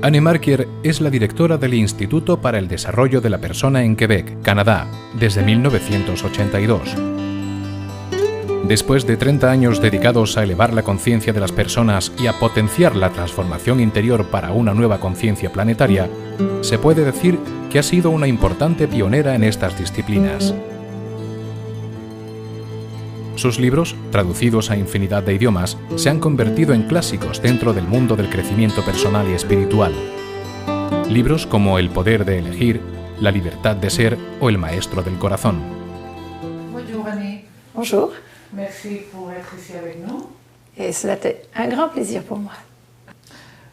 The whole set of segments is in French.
Anne Marquier es la directora del Instituto para el Desarrollo de la Persona en Quebec, Canadá, desde 1982. Después de 30 años dedicados a elevar la conciencia de las personas y a potenciar la transformación interior para una nueva conciencia planetaria, se puede decir que ha sido una importante pionera en estas disciplinas. Sus libros, traducidos a infinidad de idiomas, se han convertido en clásicos dentro del mundo del crecimiento personal y espiritual. Libros como El poder de elegir, La libertad de ser o El maestro del corazón. Bonjour Annie. Bonjour. Merci pour être ici avec nous. Et c'est un grand plaisir pour moi.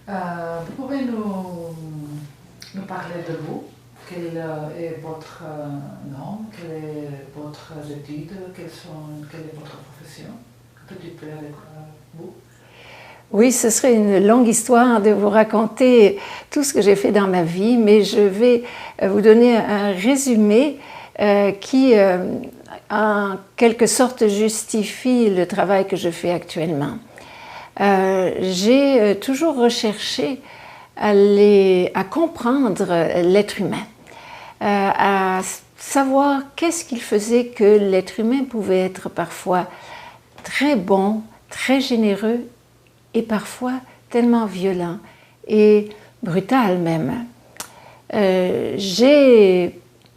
Vous pouvez nous parler de vous? Quel est votre nom? Quelle est votre étude? Quelle est votre profession? Un petit peu avec vous. Oui, ce serait une longue histoire de vous raconter tout ce que j'ai fait dans ma vie, mais je vais vous donner un résumé qui, en quelque sorte, justifie le travail que je fais actuellement. J'ai toujours recherché à comprendre l'être humain, à savoir qu'est-ce qu'il faisait que l'être humain pouvait être parfois très bon, très généreux et parfois tellement violent et brutal même. Je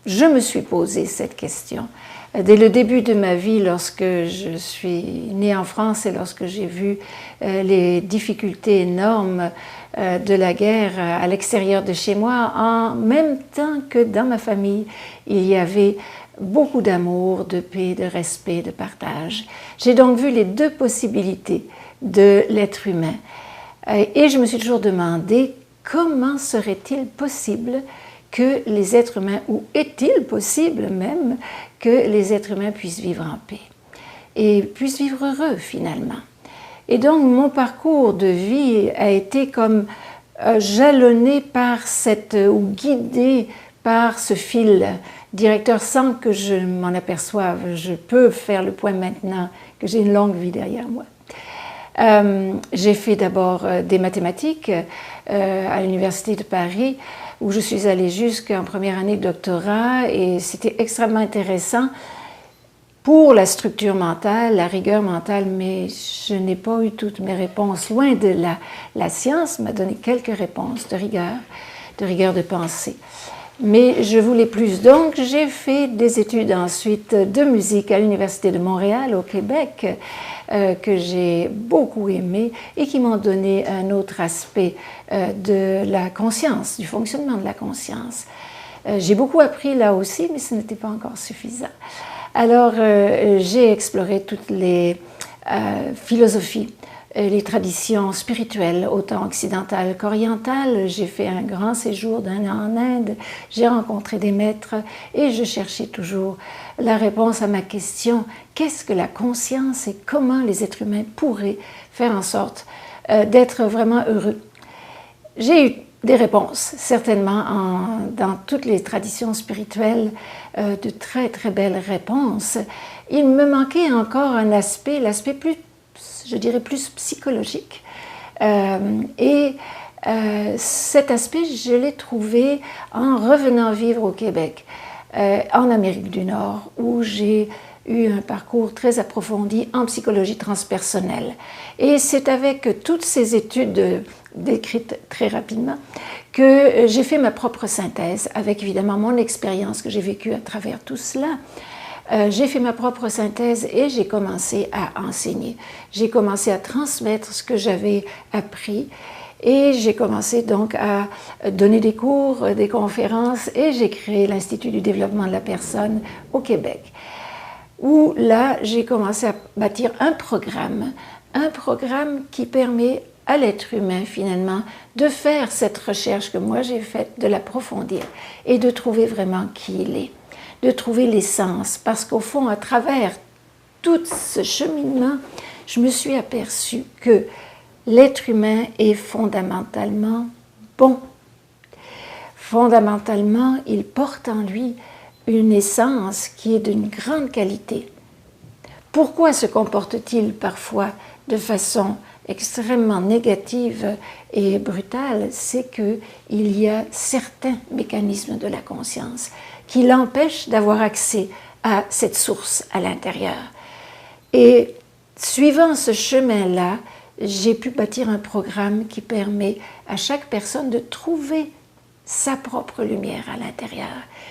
me suis posé cette question. Dès le début de ma vie, lorsque je suis née en France et lorsque j'ai vu les difficultés énormes de la guerre à l'extérieur de chez moi, en même temps que dans ma famille, il y avait beaucoup d'amour, de paix, de respect, de partage. J'ai donc vu les deux possibilités de l'être humain. Et je me suis toujours demandé comment serait-il possible que les êtres humains, ou est-il possible même que les êtres humains puissent vivre en paix et puissent vivre heureux finalement. Et donc mon parcours de vie a été comme jalonné par ou guidé par ce fil directeur sans que je m'en aperçoive. Je peux faire le point maintenant que j'ai une longue vie derrière moi. J'ai fait d'abord des mathématiques à l'Université de Paris, où je suis allée jusqu'en première année de doctorat, et c'était extrêmement intéressant pour la structure mentale, la rigueur mentale, mais je n'ai pas eu toutes mes réponses. Loin de la science m'a donné quelques réponses de rigueur de pensée. Mais je voulais plus, donc j'ai fait des études ensuite de musique à l'Université de Montréal, au Québec, que j'ai beaucoup aimé et qui m'ont donné un autre aspect de la conscience, du fonctionnement de la conscience. J'ai beaucoup appris là aussi, mais ce n'était pas encore suffisant. Alors j'ai exploré toutes les philosophies, les traditions spirituelles, autant occidentales qu'orientales. J'ai fait un grand séjour d'1 an en Inde, j'ai rencontré des maîtres et je cherchais toujours la réponse à ma question: qu'est-ce que la conscience et comment les êtres humains pourraient faire en sorte d'être vraiment heureux? J'ai eu des réponses, certainement, dans toutes les traditions spirituelles, de très très belles réponses. Il me manquait encore un aspect, l'aspect plus, je dirais, plus psychologique. Cet aspect, je l'ai trouvé en revenant vivre au Québec, en Amérique du Nord, où j'ai eu un parcours très approfondi en psychologie transpersonnelle. Et c'est avec toutes ces études décrites très rapidement que j'ai fait ma propre synthèse, avec évidemment mon expérience que j'ai vécue à travers tout cela. J'ai fait ma propre synthèse et j'ai commencé à enseigner. J'ai commencé à transmettre ce que j'avais appris et j'ai commencé donc à donner des cours, des conférences, et j'ai créé l'Institut du développement de la personne au Québec, où là j'ai commencé à bâtir un programme qui permet à l'être humain finalement de faire cette recherche que moi j'ai faite, de l'approfondir et de trouver vraiment qui il est, de trouver l'essence, parce qu'au fond, à travers tout ce cheminement, je me suis aperçue que l'être humain est fondamentalement bon. Fondamentalement, il porte en lui une essence qui est d'une grande qualité. Pourquoi se comporte-t-il parfois de façon extrêmement négative et brutale, c'est qu'il y a certains mécanismes de la conscience qui l'empêchent d'avoir accès à cette source à l'intérieur. Et suivant ce chemin-là, j'ai pu bâtir un programme qui permet à chaque personne de trouver sa propre lumière à l'intérieur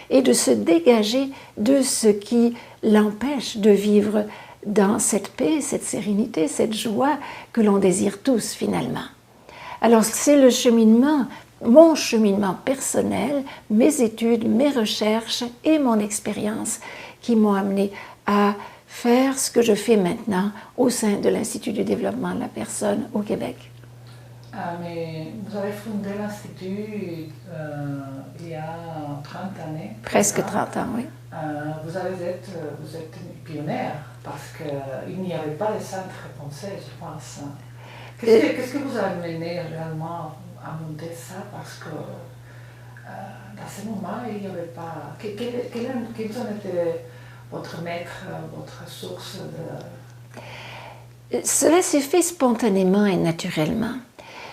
et de se dégager de ce qui l'empêche de vivre dans cette paix, cette sérénité, cette joie que l'on désire tous finalement. Alors c'est le cheminement, mon cheminement personnel, mes études, mes recherches et mon expérience qui m'ont amené à faire ce que je fais maintenant au sein de l'Institut du développement de la personne au Québec. Mais vous avez fondé l'Institut il y a 30 années. Presque 30 ans, oui. Vous êtes une pionnière parce qu'il n'y avait pas de centre français, je pense. Qu'est-ce que vous avez mené réellement à monter ça? Parce que dans ce moment, il n'y avait pas... Quels ont été votre maître, votre source de... Cela s'est fait spontanément et naturellement.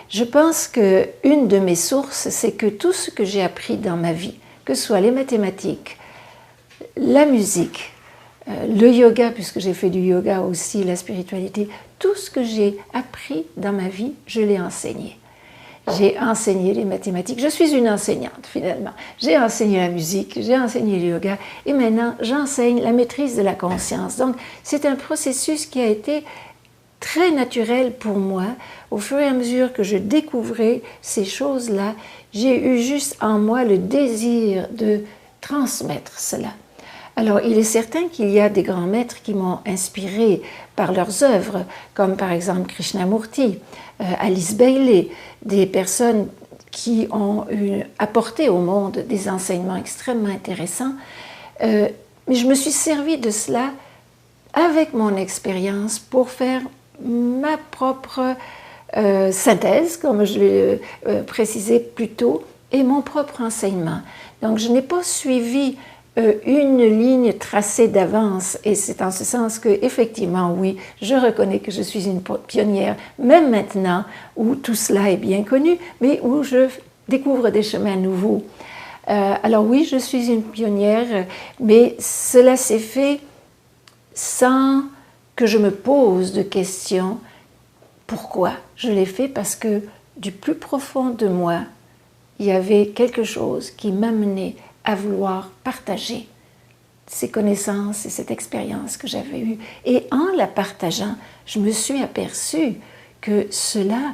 Je pense qu'une de mes sources, c'est que tout ce que j'ai appris dans ma vie, que ce soit les mathématiques, la musique, le yoga, puisque j'ai fait du yoga aussi, la spiritualité, tout ce que j'ai appris dans ma vie, je l'ai enseigné. J'ai enseigné les mathématiques, je suis une enseignante finalement. J'ai enseigné la musique, j'ai enseigné le yoga et maintenant j'enseigne la maîtrise de la conscience. Donc c'est un processus qui a été très naturel pour moi. Au fur et à mesure que je découvrais ces choses-là, j'ai eu juste en moi le désir de transmettre cela. Alors, il est certain qu'il y a des grands maîtres qui m'ont inspiré par leurs œuvres, comme par exemple Krishnamurti, Alice Bailey, des personnes qui ont apporté au monde des enseignements extrêmement intéressants. Mais je me suis servi de cela avec mon expérience pour faire ma propre synthèse, comme je l'ai précisé plus tôt, et mon propre enseignement. Donc, je n'ai pas suivi une ligne tracée d'avance, et c'est en ce sens que, effectivement, oui, je reconnais que je suis une pionnière, même maintenant où tout cela est bien connu, mais où je découvre des chemins nouveaux. Alors oui, je suis une pionnière, mais cela s'est fait sans que je me pose de questions. Pourquoi? Je l'ai fait parce que du plus profond de moi, il y avait quelque chose qui m'amenait à vouloir partager ces connaissances et cette expérience que j'avais eue. Et en la partageant, je me suis aperçue que cela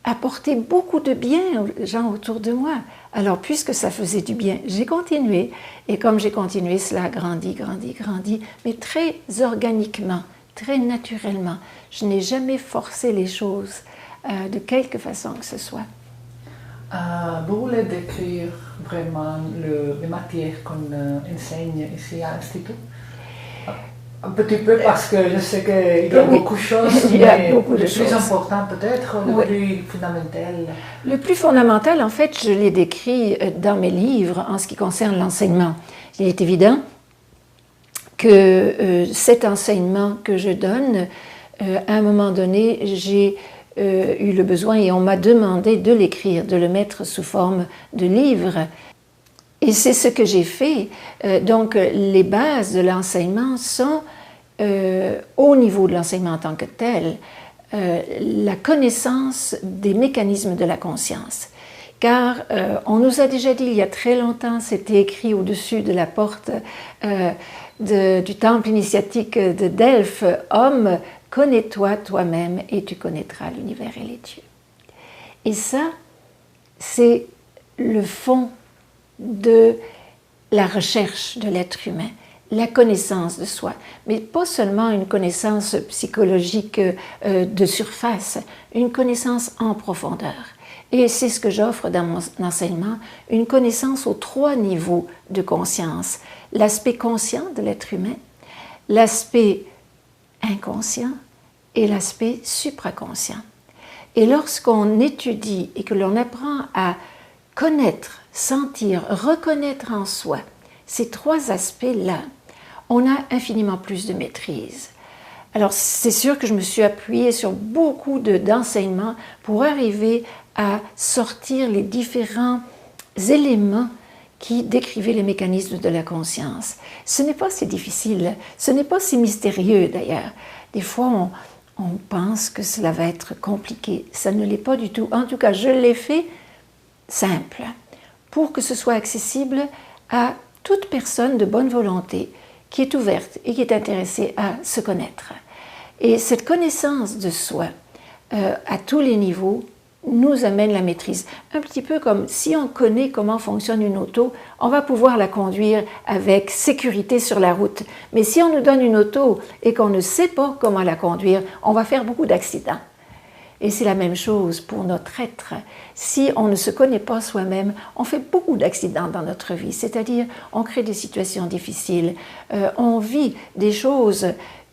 apportait beaucoup de bien aux gens autour de moi. Alors, puisque ça faisait du bien, j'ai continué. Et comme j'ai continué, cela a grandi, mais très organiquement, très naturellement. Je n'ai jamais forcé les choses de quelque façon que ce soit. Vous voulez décrire vraiment les matières qu'on enseigne ici à l'Institut? Un petit peu parce que je sais qu'il y a beaucoup de choses, mais le plus important peut-être, le plus fondamental. Le plus fondamental, en fait, je l'ai décrit dans mes livres en ce qui concerne l'enseignement. Il est évident que cet enseignement que je donne, à un moment donné, j'ai eu le besoin et on m'a demandé de l'écrire, de le mettre sous forme de livre. Et c'est ce que j'ai fait. Donc, les bases de l'enseignement sont, au niveau de l'enseignement en tant que tel, la connaissance des mécanismes de la conscience. Car on nous a déjà dit il y a très longtemps, c'était écrit au-dessus de la porte du temple initiatique de Delphes, « Homme, connais-toi toi-même et tu connaîtras l'univers et les dieux ». Et ça, c'est le fond de la recherche de l'être humain, la connaissance de soi, mais pas seulement une connaissance psychologique de surface, une connaissance en profondeur. Et c'est ce que j'offre dans mon enseignement, une connaissance aux 3 niveaux de conscience. L'aspect conscient de l'être humain, l'aspect inconscient et l'aspect supraconscient. Et lorsqu'on étudie et que l'on apprend à connaître, sentir, reconnaître en soi ces 3 aspects-là, on a infiniment plus de maîtrise. Alors c'est sûr que je me suis appuyée sur beaucoup d'enseignements pour arriver à sortir les différents éléments qui décrivaient les mécanismes de la conscience. Ce n'est pas si difficile, ce n'est pas si mystérieux d'ailleurs. Des fois, on pense que cela va être compliqué. Ça ne l'est pas du tout. En tout cas, je l'ai fait simple pour que ce soit accessible à toute personne de bonne volonté qui est ouverte et qui est intéressée à se connaître. Et cette connaissance de soi, à tous les niveaux, nous amène la maîtrise. Un petit peu comme si on connaît comment fonctionne une auto, on va pouvoir la conduire avec sécurité sur la route. Mais si on nous donne une auto et qu'on ne sait pas comment la conduire, on va faire beaucoup d'accidents. Et c'est la même chose pour notre être. Si on ne se connaît pas soi-même, on fait beaucoup d'accidents dans notre vie. C'est-à-dire, on crée des situations difficiles, on vit des choses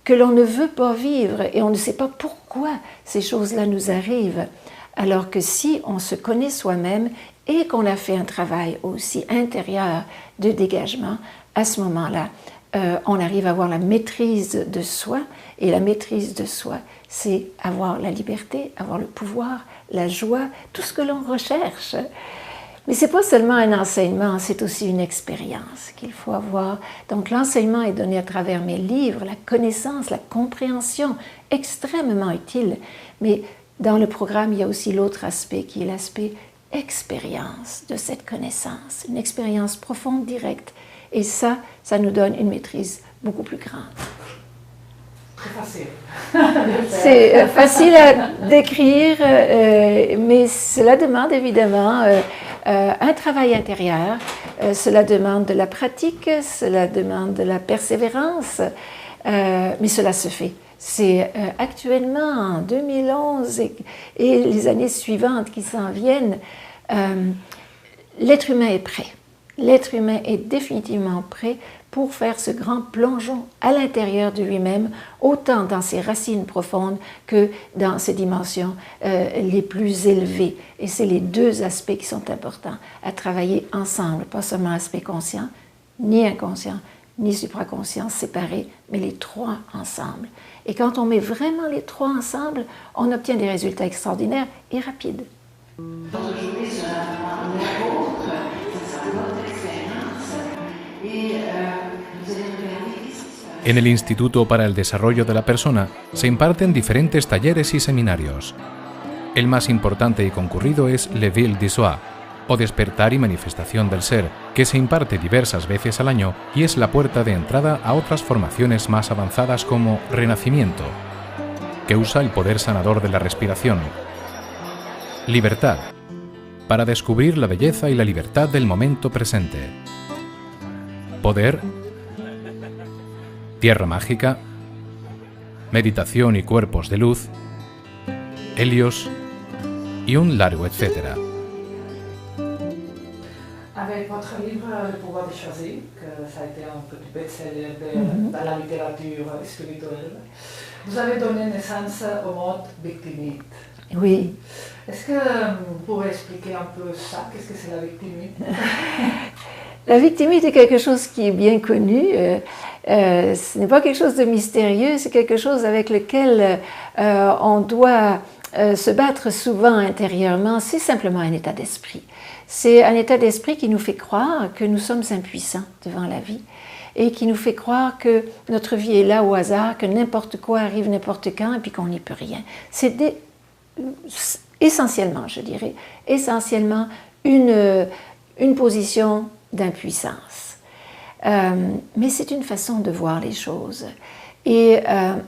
que l'on ne veut pas vivre et on ne sait pas pourquoi ces choses-là nous arrivent. Alors que si on se connaît soi-même et qu'on a fait un travail aussi intérieur de dégagement, à ce moment-là, on arrive à avoir la maîtrise de soi. Et la maîtrise de soi, c'est avoir la liberté, avoir le pouvoir, la joie, tout ce que l'on recherche. Mais ce n'est pas seulement un enseignement, c'est aussi une expérience qu'il faut avoir. Donc l'enseignement est donné à travers mes livres, la connaissance, la compréhension, extrêmement utile. Mais dans le programme, il y a aussi l'autre aspect qui est l'aspect expérience de cette connaissance, une expérience profonde, directe. Et ça nous donne une maîtrise beaucoup plus grande. Très facile. C'est facile à décrire, mais cela demande évidemment un travail intérieur, cela demande de la pratique, cela demande de la persévérance, mais cela se fait. C'est actuellement en 2011 et les années suivantes qui s'en viennent, l'être humain est prêt. L'être humain est définitivement prêt pour faire ce grand plongeon à l'intérieur de lui-même, autant dans ses racines profondes que dans ses dimensions les plus élevées. Et c'est les deux aspects qui sont importants à travailler ensemble, pas seulement aspect conscient, ni inconscient, ni supraconscient séparés, mais les trois ensemble. Et quand on met vraiment les trois ensemble, on obtient des résultats extraordinaires et rapides. En el Instituto para el Desarrollo de la Persona se imparten diferentes talleres y seminarios. El más importante y concurrido es L'éveil du soi, o Despertar y Manifestación del Ser, que se imparte diversas veces al año y es la puerta de entrada a otras formaciones más avanzadas como Renacimiento, que usa el poder sanador de la respiración. Libertad, para descubrir la belleza y la libertad del momento presente. Poder, Tierra Mágica, Meditación y Cuerpos de Luz, Helios y un largo etcétera. Avec votre livre Le pouvoir de choisir, que ça a été un petit best-seller dans la littérature spirituelle, vous avez donné naissance au mot victimite. Oui. Est-ce que vous pouvez expliquer un peu ça? Qu'est-ce que c'est la victimite? La victimite est quelque chose qui est bien connu. Ce n'est pas quelque chose de mystérieux, c'est quelque chose avec lequel on doit se battre souvent intérieurement. C'est simplement un état d'esprit. C'est un état d'esprit qui nous fait croire que nous sommes impuissants devant la vie et qui nous fait croire que notre vie est là au hasard, que n'importe quoi arrive n'importe quand et puis qu'on n'y peut rien. C'est essentiellement, je dirais, essentiellement une position d'impuissance. Mais c'est une façon de voir les choses. Et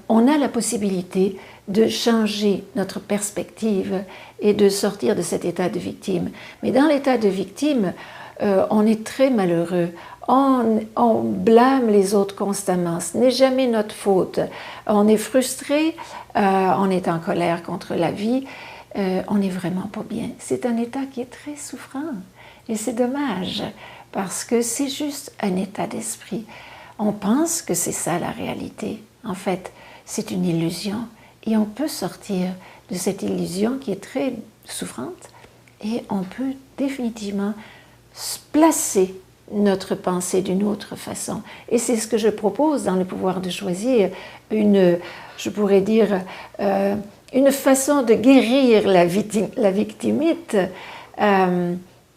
on a la possibilité de changer notre perspective et de sortir de cet état de victime. Mais dans l'état de victime, on est très malheureux. On blâme les autres constamment. Ce n'est jamais notre faute. On est frustré, on est en colère contre la vie. On n'est vraiment pas bien. C'est un état qui est très souffrant. Et c'est dommage, parce que c'est juste un état d'esprit. On pense que c'est ça la réalité. En fait, c'est une illusion. Et on peut sortir de cette illusion qui est très souffrante et on peut définitivement se placer notre pensée d'une autre façon. Et c'est ce que je propose dans le pouvoir de choisir, je pourrais dire, une façon de guérir la victimite,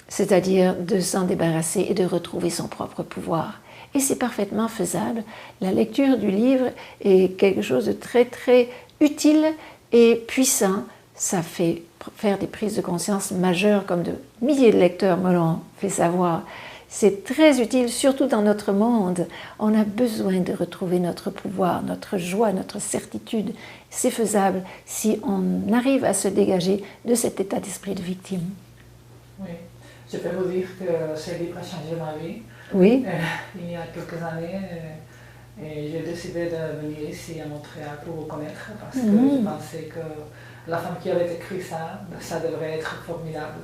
c'est-à-dire de s'en débarrasser et de retrouver son propre pouvoir. Et c'est parfaitement faisable. La lecture du livre est quelque chose de très, très utile et puissant. Ça fait faire des prises de conscience majeures, comme de milliers de lecteurs me l'ont fait savoir. C'est très utile, surtout dans notre monde. On a besoin de retrouver notre pouvoir, notre joie, notre certitude. C'est faisable si on arrive à se dégager de cet état d'esprit de victime. Oui, je peux vous dire que ce livre a changé ma vie. Oui. Il y a quelques années, et j'ai décidé de venir ici à Montréal pour vous connaître parce que je pensais que la femme qui avait écrit ça, ça devrait être formidable.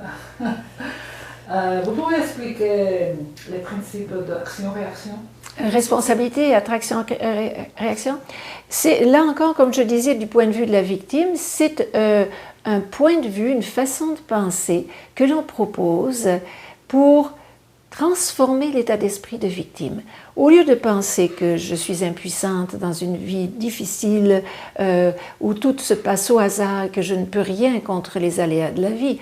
Vous pouvez expliquer les principes d'action-réaction? Responsabilité, attraction, réaction. C'est là encore, comme je disais, du point de vue de la victime, c'est un point de vue, une façon de penser que l'on propose pour transformer l'état d'esprit de victime. Au lieu de penser que je suis impuissante dans une vie difficile, où tout se passe au hasard, que je ne peux rien contre les aléas de la vie,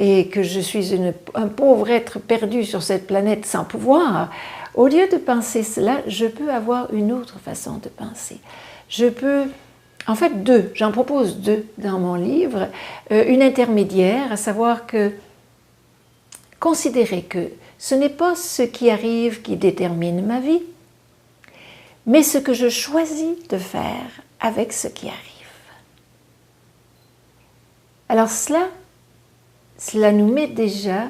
et que je suis un pauvre être perdu sur cette planète sans pouvoir, au lieu de penser cela, je peux avoir une autre façon de penser. Je peux, en fait deux, j'en propose deux dans mon livre, une intermédiaire, à savoir que considérer que ce n'est pas ce qui arrive qui détermine ma vie, mais ce que je choisis de faire avec ce qui arrive. Alors cela nous met déjà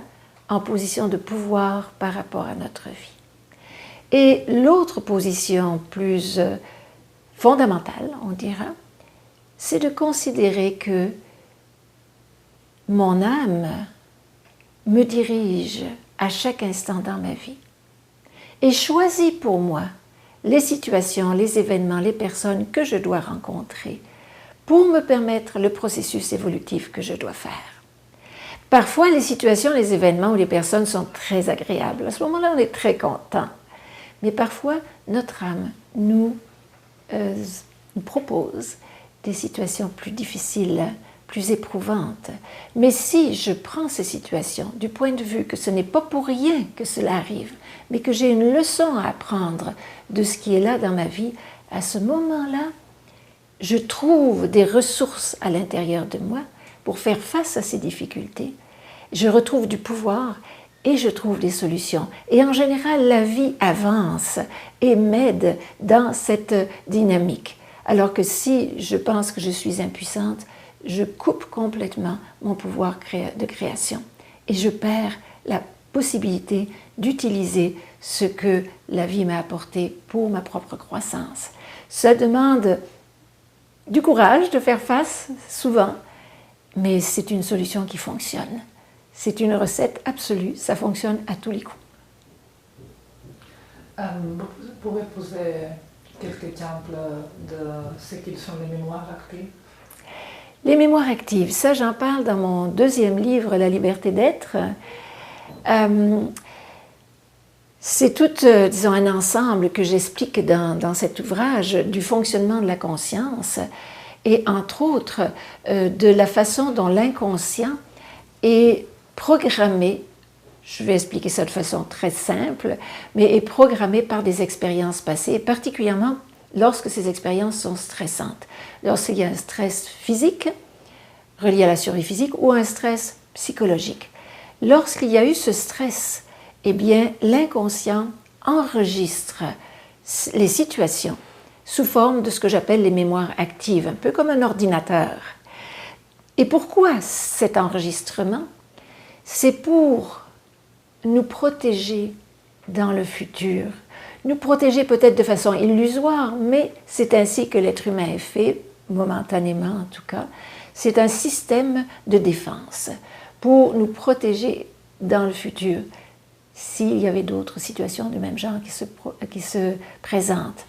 en position de pouvoir par rapport à notre vie. Et l'autre position plus fondamentale, on dira, c'est de considérer que mon âme me dirige à chaque instant dans ma vie et choisit pour moi les situations, les événements, les personnes que je dois rencontrer pour me permettre le processus évolutif que je dois faire. Parfois, les situations, les événements ou les personnes sont très agréables. À ce moment-là, on est très content. Mais parfois, notre âme nous propose des situations plus difficiles, plus éprouvantes. Mais si je prends ces situations du point de vue que ce n'est pas pour rien que cela arrive, mais que j'ai une leçon à apprendre de ce qui est là dans ma vie, à ce moment-là, je trouve des ressources à l'intérieur de moi pour faire face à ces difficultés. Je retrouve du pouvoir et je trouve des solutions. Et en général, la vie avance et m'aide dans cette dynamique. Alors que si je pense que je suis impuissante, je coupe complètement mon pouvoir de création et je perds la possibilité d'utiliser ce que la vie m'a apporté pour ma propre croissance. Ça demande du courage de faire face, souvent, mais c'est une solution qui fonctionne. C'est une recette absolue, ça fonctionne à tous les coups. Vous pouvez poser quelques exemples de ce qu'ils sont les mémoires actives? Les mémoires actives, ça j'en parle dans mon deuxième livre, La liberté d'être. C'est tout, disons, un ensemble que j'explique dans cet ouvrage du fonctionnement de la conscience et entre autres de la façon dont l'inconscient est programmé, je vais expliquer ça de façon très simple, mais est programmé par des expériences passées, et particulièrement lorsque ces expériences sont stressantes. Lorsqu'il y a un stress physique, relié à la survie physique, ou un stress psychologique. Lorsqu'il y a eu ce stress, eh bien, l'inconscient enregistre les situations sous forme de ce que j'appelle les mémoires actives, un peu comme un ordinateur. Et pourquoi cet enregistrement? C'est pour nous protéger dans le futur, nous protéger peut-être de façon illusoire, mais c'est ainsi que l'être humain est fait, momentanément en tout cas. C'est un système de défense pour nous protéger dans le futur s'il y avait d'autres situations du même genre qui se présentent.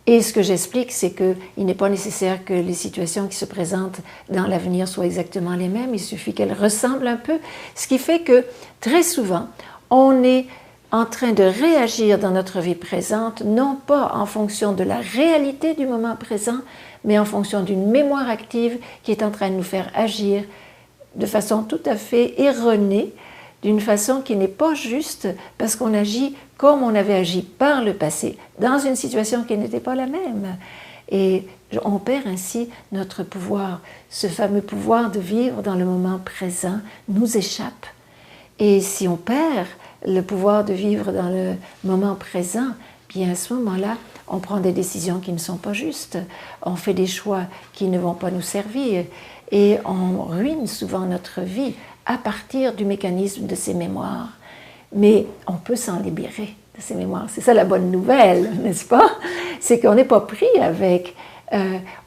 Et ce que j'explique, c'est qu'il n'est pas nécessaire que les situations qui se présentent dans l'avenir soient exactement les mêmes, il suffit qu'elles ressemblent un peu, ce qui fait que très souvent, on est en train de réagir dans notre vie présente, non pas en fonction de la réalité du moment présent, mais en fonction d'une mémoire active qui est en train de nous faire agir de façon tout à fait erronée, d'une façon qui n'est pas juste, parce qu'on agit comme on avait agi par le passé, dans une situation qui n'était pas la même. Et on perd ainsi notre pouvoir. Ce fameux pouvoir de vivre dans le moment présent nous échappe. Et si on perd le pouvoir de vivre dans le moment présent, bien à ce moment-là, on prend des décisions qui ne sont pas justes, on fait des choix qui ne vont pas nous servir et on ruine souvent notre vie à partir du mécanisme de ces mémoires. Mais on peut s'en libérer de ces mémoires. C'est ça la bonne nouvelle, n'est-ce pas? C'est qu'on n'est pas pris avec.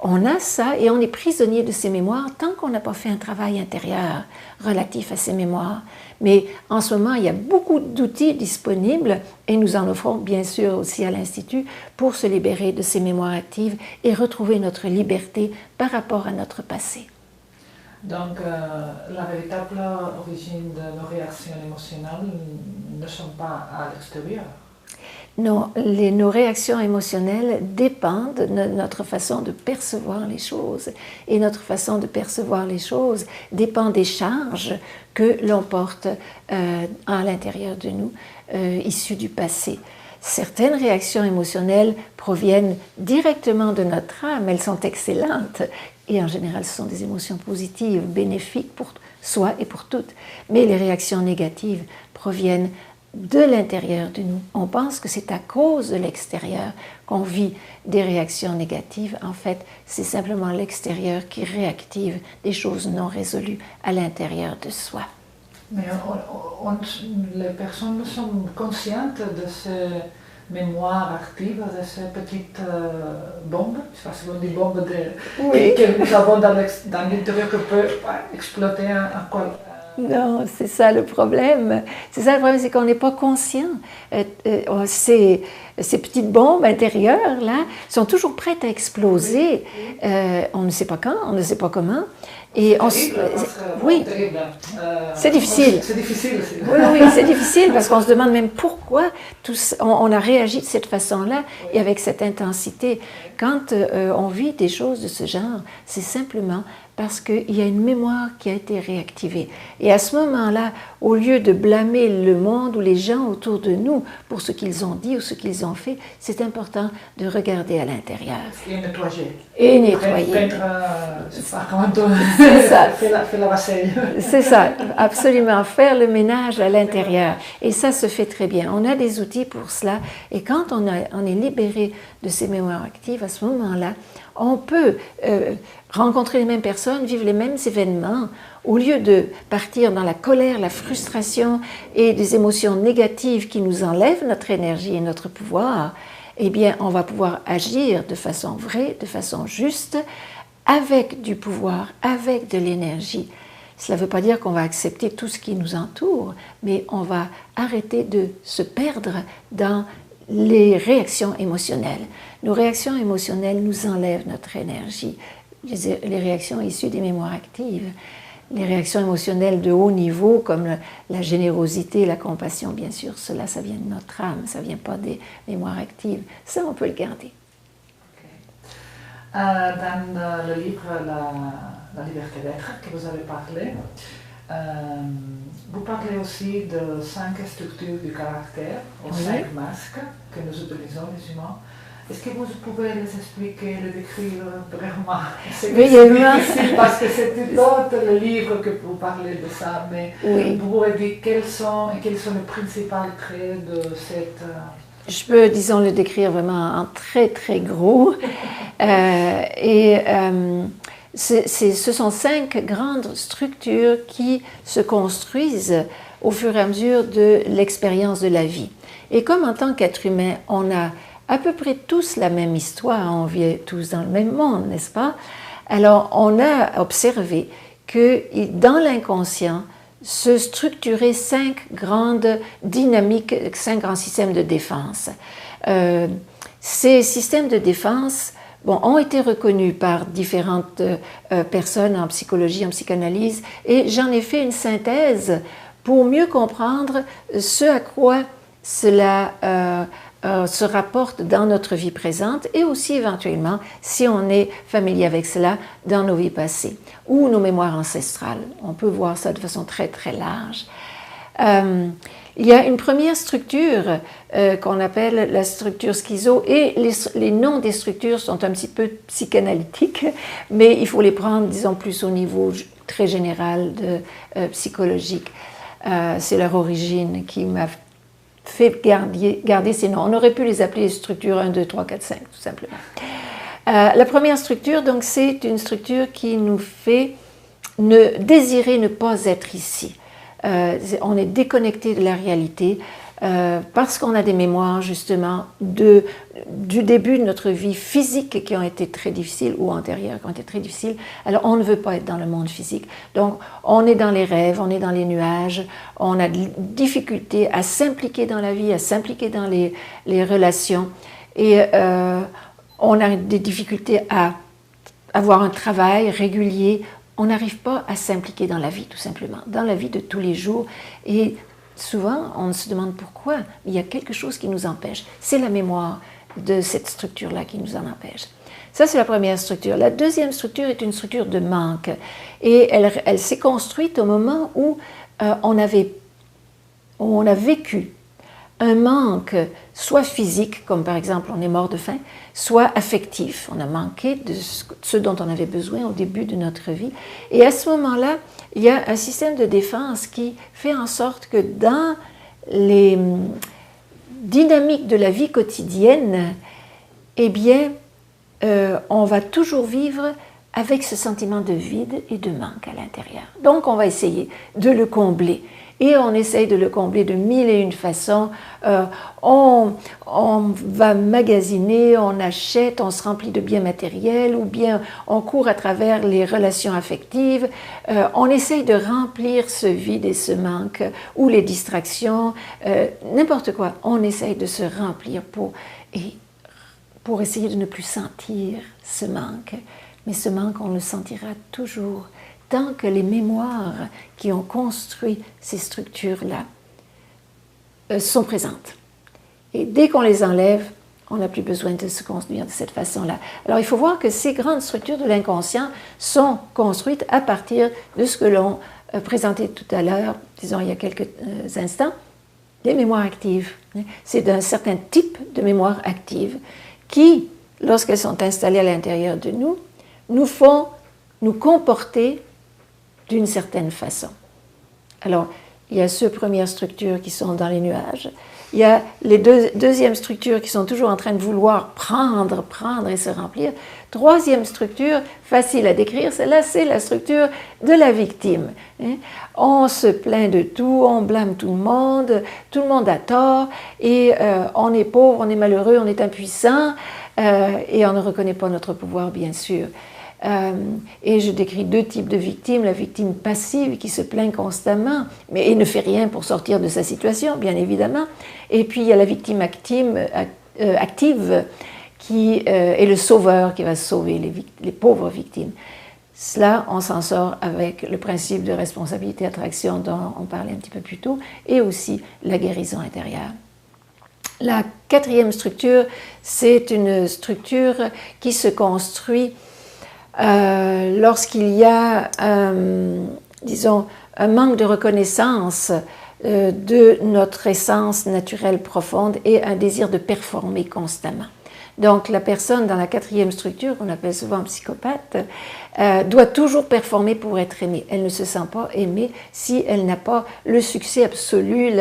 On a ça et on est prisonnier de ces mémoires tant qu'on n'a pas fait un travail intérieur relatif à ces mémoires. Mais en ce moment, il y a beaucoup d'outils disponibles et nous en offrons bien sûr aussi à l'Institut pour se libérer de ces mémoires actives et retrouver notre liberté par rapport à notre passé. Donc, la véritable origine de nos réactions émotionnelles ne sont pas à l'extérieur. Non, nos réactions émotionnelles dépendent de notre façon de percevoir les choses. Et notre façon de percevoir les choses dépend des charges que l'on porte à l'intérieur de nous, issues du passé. Certaines réactions émotionnelles proviennent directement de notre âme, elles sont excellentes. Et en général, ce sont des émotions positives, bénéfiques pour soi et pour toutes. Mais les réactions négatives proviennent de l'intérieur de nous. On pense que c'est à cause de l'extérieur qu'on vit des réactions négatives. En fait, c'est simplement l'extérieur qui réactive des choses non résolues à l'intérieur de soi. Mais les personnes sont conscientes de ces mémoires actives, de ces petites bombes, parce qu'on dit bombes que nous avons dans l'intérieur qui peuvent exploser un col. Non, c'est ça le problème. C'est ça le problème, c'est qu'on n'est pas conscient. Ces petites bombes intérieures, là, sont toujours prêtes à exploser. On ne sait pas quand, on ne sait pas comment. Et oui, c'est difficile. C'est difficile aussi. Oui, c'est difficile parce qu'on se demande même pourquoi on a réagi de cette façon-là et avec cette intensité. Quand on vit des choses de ce genre, c'est simplement parce qu'il y a une mémoire qui a été réactivée. Et à ce moment-là, au lieu de blâmer le monde ou les gens autour de nous pour ce qu'ils ont dit ou ce qu'ils ont fait, c'est important de regarder à l'intérieur. Et nettoyer. Et nettoyer. C'est ça. Faire la vaisselle. C'est ça, absolument. Faire le ménage à l'intérieur. Et ça se fait très bien. On a des outils pour cela. Et quand on est libéré de ces mémoires actives, à ce moment-là, on peut rencontrer les mêmes personnes, vivre les mêmes événements, au lieu de partir dans la colère, la frustration et des émotions négatives qui nous enlèvent notre énergie et notre pouvoir, eh bien, on va pouvoir agir de façon vraie, de façon juste, avec du pouvoir, avec de l'énergie. Cela ne veut pas dire qu'on va accepter tout ce qui nous entoure, mais on va arrêter de se perdre dans les réactions émotionnelles. Nos réactions émotionnelles nous enlèvent notre énergie. Les réactions issues des mémoires actives. Les réactions émotionnelles de haut niveau, comme la générosité, la compassion, bien sûr, cela, ça vient de notre âme, ça ne vient pas des mémoires actives. Ça, on peut le garder. Okay. Dans le livre La liberté d'être que vous avez parlé, vous parlez aussi de 5 structures du caractère, ou 5 masques que nous utilisons, les humains. Est-ce que vous pouvez les expliquer, les décrire vraiment? C'est difficile parce que c'est tout autre le livre que vous parlez de ça, mais vous pouvez dire quels sont les principaux traits de cette... Je peux, disons, le décrire vraiment en très, très gros. Ce sont 5 grandes structures qui se construisent au fur et à mesure de l'expérience de la vie. Et comme en tant qu'être humain, on a à peu près tous la même histoire, on vit tous dans le même monde, n'est-ce pas? Alors, on a observé que dans l'inconscient se structuraient 5 grandes dynamiques, 5 grands systèmes de défense. Ces systèmes de défense ont été reconnus par différentes personnes en psychologie, en psychanalyse, et j'en ai fait une synthèse pour mieux comprendre ce à quoi cela se rapporte dans notre vie présente et aussi éventuellement, si on est familier avec cela, dans nos vies passées ou nos mémoires ancestrales. On peut voir ça de façon très très large. Il y a une première structure qu'on appelle la structure schizo et les noms des structures sont un petit peu psychanalytiques, mais il faut les prendre, disons, plus au niveau très général de psychologique. C'est leur origine qui m'a fait garder ces noms. On aurait pu les appeler structures 1, 2, 3, 4, 5, tout simplement. La première structure, donc, c'est une structure qui nous fait désirer ne pas être ici. On est déconnecté de la réalité parce qu'on a des mémoires justement du début de notre vie physique qui ont été très difficiles ou antérieures qui ont été très difficiles. Alors on ne veut pas être dans le monde physique. Donc on est dans les rêves, on est dans les nuages, on a de difficultés à s'impliquer dans la vie, à s'impliquer dans les relations et on a des difficultés à avoir un travail régulier. On n'arrive pas à s'impliquer dans la vie, tout simplement, dans la vie de tous les jours. Et souvent, on se demande pourquoi. Il y a quelque chose qui nous empêche. C'est la mémoire de cette structure-là qui nous en empêche. Ça, c'est la première structure. La deuxième structure est une structure de manque. Et elle s'est construite au moment où on a vécu un manque, soit physique, comme par exemple on est mort de faim, soit affectif. On a manqué de ce dont on avait besoin au début de notre vie. Et à ce moment-là, il y a un système de défense qui fait en sorte que dans les dynamiques de la vie quotidienne, eh bien, on va toujours vivre avec ce sentiment de vide et de manque à l'intérieur. Donc, on va essayer de le combler. Et on essaye de le combler de mille et une façons. On va magasiner, on achète, on se remplit de biens matériels ou bien on court à travers les relations affectives. On essaye de remplir ce vide et ce manque ou les distractions, n'importe quoi. On essaye de se remplir pour essayer de ne plus sentir ce manque. Mais ce manque, on le sentira toujours tant que les mémoires qui ont construit ces structures-là sont présentes. Et dès qu'on les enlève, on n'a plus besoin de se construire de cette façon-là. Alors il faut voir que ces grandes structures de l'inconscient sont construites à partir de ce que l'on présentait tout à l'heure, disons il y a quelques instants, les mémoires actives. C'est d'un certain type de mémoire active qui, lorsqu'elles sont installées à l'intérieur de nous, nous font nous comporter d'une certaine façon. Alors, il y a ces premières structures qui sont dans les nuages. Il y a les deuxièmes structures qui sont toujours en train de vouloir prendre et se remplir. Troisième structure, facile à décrire, celle-là, c'est la structure de la victime. On se plaint de tout, on blâme tout le monde a tort, et on est pauvre, on est malheureux, on est impuissant, et on ne reconnaît pas notre pouvoir, bien sûr. Et je décris deux types de victimes, la victime passive qui se plaint constamment mais ne fait rien pour sortir de sa situation, bien évidemment, et puis il y a la victime active qui est le sauveur qui va sauver les pauvres victimes. Cela, on s'en sort avec le principe de responsabilité-attraction dont on parlait un petit peu plus tôt, et aussi la guérison intérieure. La quatrième structure, c'est une structure qui se construit lorsqu'il y a, disons, un manque de reconnaissance de notre essence naturelle profonde et un désir de performer constamment. Donc la personne dans la quatrième structure, qu'on appelle souvent psychopathe, doit toujours performer pour être aimée. Elle ne se sent pas aimée si elle n'a pas le succès absolu,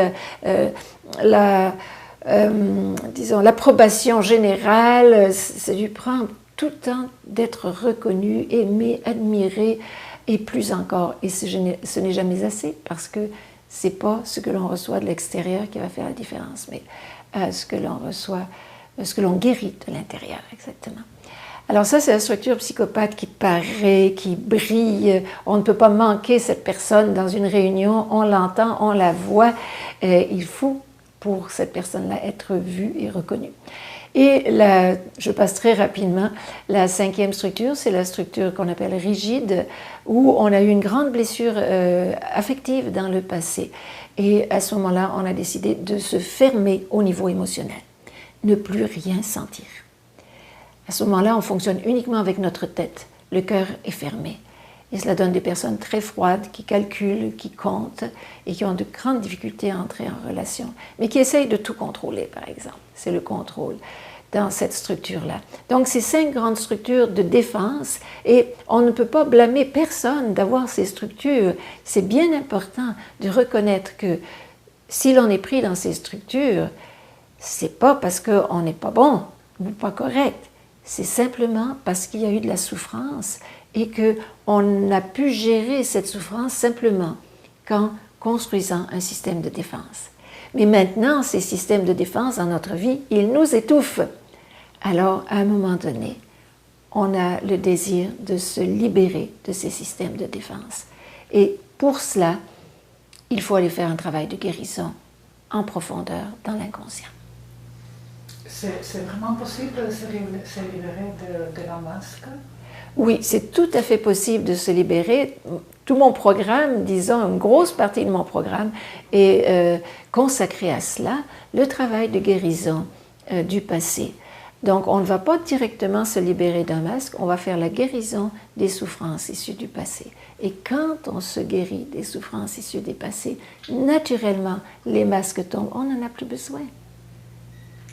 disons, l'approbation générale. Ça lui prend tout le temps d'être reconnu, aimé, admiré, et plus encore. Et ce n'est jamais assez, parce que ce n'est pas ce que l'on reçoit de l'extérieur qui va faire la différence, mais ce que l'on reçoit, ce que l'on guérit de l'intérieur, exactement. Alors ça, c'est la structure psychopathe qui paraît, qui brille. On ne peut pas manquer cette personne dans une réunion, on l'entend, on la voit. Il faut, pour cette personne-là, être vue et reconnue. Et je passe très rapidement, la 5e structure, c'est la structure qu'on appelle rigide, où on a eu une grande blessure affective dans le passé. Et à ce moment-là, on a décidé de se fermer au niveau émotionnel, ne plus rien sentir. À ce moment-là, on fonctionne uniquement avec notre tête. Le cœur est fermé. Et cela donne des personnes très froides qui calculent, qui comptent et qui ont de grandes difficultés à entrer en relation, mais qui essayent de tout contrôler, par exemple. C'est le contrôle dans cette structure-là. Donc, ces 5 grandes structures de défense, et on ne peut pas blâmer personne d'avoir ces structures. C'est bien important de reconnaître que si l'on est pris dans ces structures, c'est pas parce qu'on n'est pas bon ou pas correct, c'est simplement parce qu'il y a eu de la souffrance et qu'on a pu gérer cette souffrance simplement qu'en construisant un système de défense. Mais maintenant, ces systèmes de défense dans notre vie, ils nous étouffent. Alors, à un moment donné, on a le désir de se libérer de ces systèmes de défense. Et pour cela, il faut aller faire un travail de guérison en profondeur dans l'inconscient. C'est vraiment possible de se libérer de la masque? Oui, c'est tout à fait possible de se libérer. Tout mon programme, disons, une grosse partie de mon programme est consacrée à cela, le travail de guérison du passé. Donc, on ne va pas directement se libérer d'un masque, on va faire la guérison des souffrances issues du passé. Et quand on se guérit des souffrances issues du passé, naturellement, les masques tombent, on n'en a plus besoin.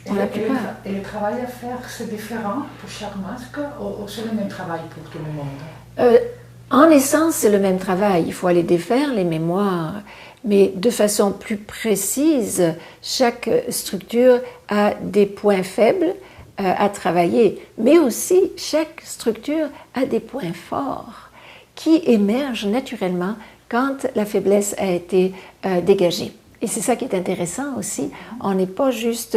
Et le travail à faire, c'est différent pour chaque masque ou c'est le même travail pour tout le monde? En essence, c'est le même travail. Il faut aller défaire les mémoires. Mais de façon plus précise, chaque structure a des points faibles à travailler. Mais aussi, chaque structure a des points forts qui émergent naturellement quand la faiblesse a été dégagée. Et c'est ça qui est intéressant aussi. On n'est pas juste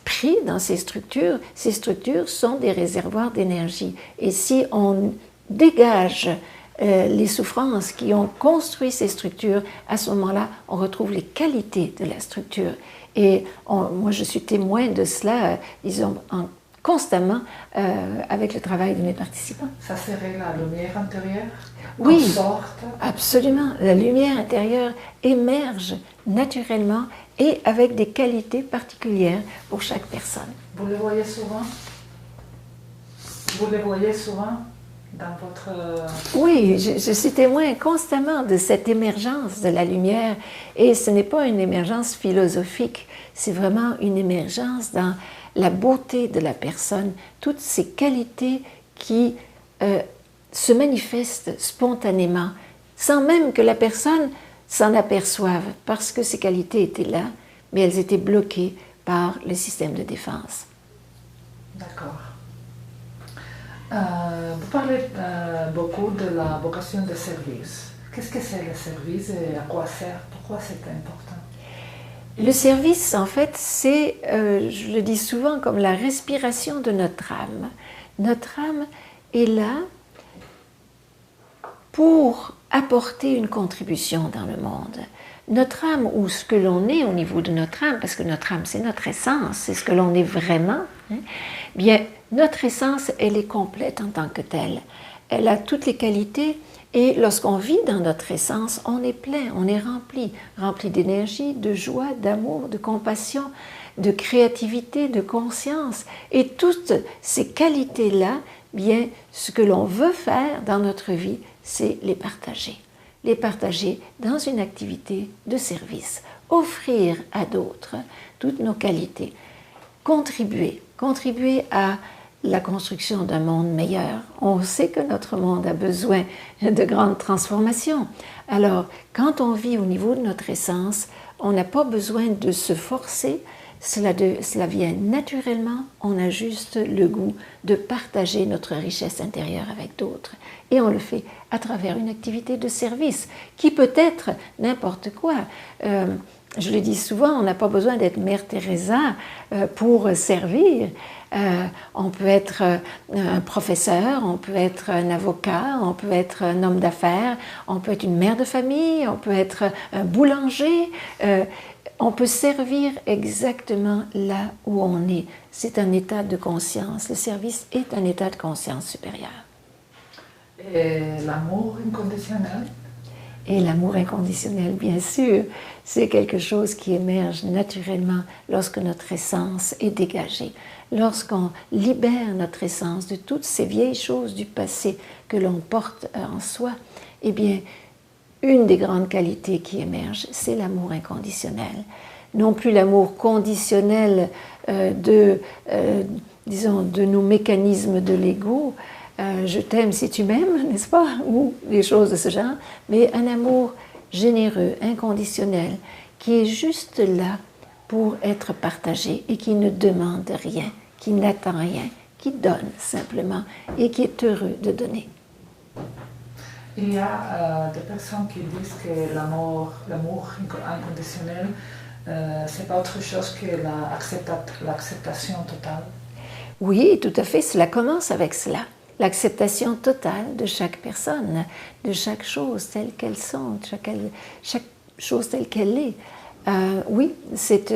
pris dans ces structures. Ces structures sont des réservoirs d'énergie. Et si on dégage les souffrances qui ont construit ces structures, à ce moment-là, on retrouve les qualités de la structure. Et moi, je suis témoin de cela, disons, constamment avec le travail de mes participants. Ça serait la lumière intérieure? Oui, absolument. La lumière intérieure émerge naturellement et avec des qualités particulières pour chaque personne. Vous le voyez souvent? Vous le voyez souvent dans votre... Oui, je suis témoin constamment de cette émergence de la lumière et ce n'est pas une émergence philosophique, c'est vraiment une émergence dans la beauté de la personne, toutes ces qualités qui se manifestent spontanément, sans même que la personne s'en aperçoive, parce que ces qualités étaient là, mais elles étaient bloquées par le système de défense. D'accord. Vous parlez beaucoup de la vocation de service. Qu'est-ce que c'est le service et à quoi sert? Pourquoi c'est important? Le service, en fait, c'est, je le dis souvent, comme la respiration de notre âme. Notre âme est là pour apporter une contribution dans le monde. Notre âme, ou ce que l'on est au niveau de notre âme, parce que notre âme, c'est notre essence, c'est ce que l'on est vraiment, hein, bien, notre essence, elle est complète en tant que telle. Elle a toutes les qualités et lorsqu'on vit dans notre essence, on est plein, on est rempli d'énergie, de joie, d'amour, de compassion, de créativité, de conscience. Et toutes ces qualités-là, bien, ce que l'on veut faire dans notre vie, c'est les partager. Les partager dans une activité de service, offrir à d'autres toutes nos qualités, contribuer à la construction d'un monde meilleur. On sait que notre monde a besoin de grandes transformations. Alors, quand on vit au niveau de notre essence, on n'a pas besoin de se forcer, cela vient naturellement, on a juste le goût de partager notre richesse intérieure avec d'autres. Et on le fait à travers une activité de service, qui peut être n'importe quoi. Je le dis souvent, on n'a pas besoin d'être Mère Teresa pour servir. On peut être un professeur, on peut être un avocat, on peut être un homme d'affaires, on peut être une mère de famille, on peut être un boulanger. on peut servir exactement là où on est. C'est un état de conscience. Le service est un état de conscience supérieur. Et l'amour inconditionnel? Et l'amour inconditionnel, bien sûr, c'est quelque chose qui émerge naturellement lorsque notre essence est dégagée. Lorsqu'on libère notre essence de toutes ces vieilles choses du passé que l'on porte en soi, eh bien, une des grandes qualités qui émerge, c'est l'amour inconditionnel. Non plus l'amour conditionnel disons, de nos mécanismes de l'ego, je t'aime si tu m'aimes, n'est-ce pas? Ou des choses de ce genre, mais un amour généreux, inconditionnel, qui est juste là pour être partagé et qui ne demande rien, qui n'attend rien, qui donne simplement et qui est heureux de donner. Il y a des personnes qui disent que l'amour inconditionnel, c'est pas autre chose que l'acceptation totale. Oui, tout à fait, cela commence avec cela. L'acceptation totale de chaque personne, de chaque chose telle qu'elles sont, chaque chose telle qu'elle est. Oui, c'est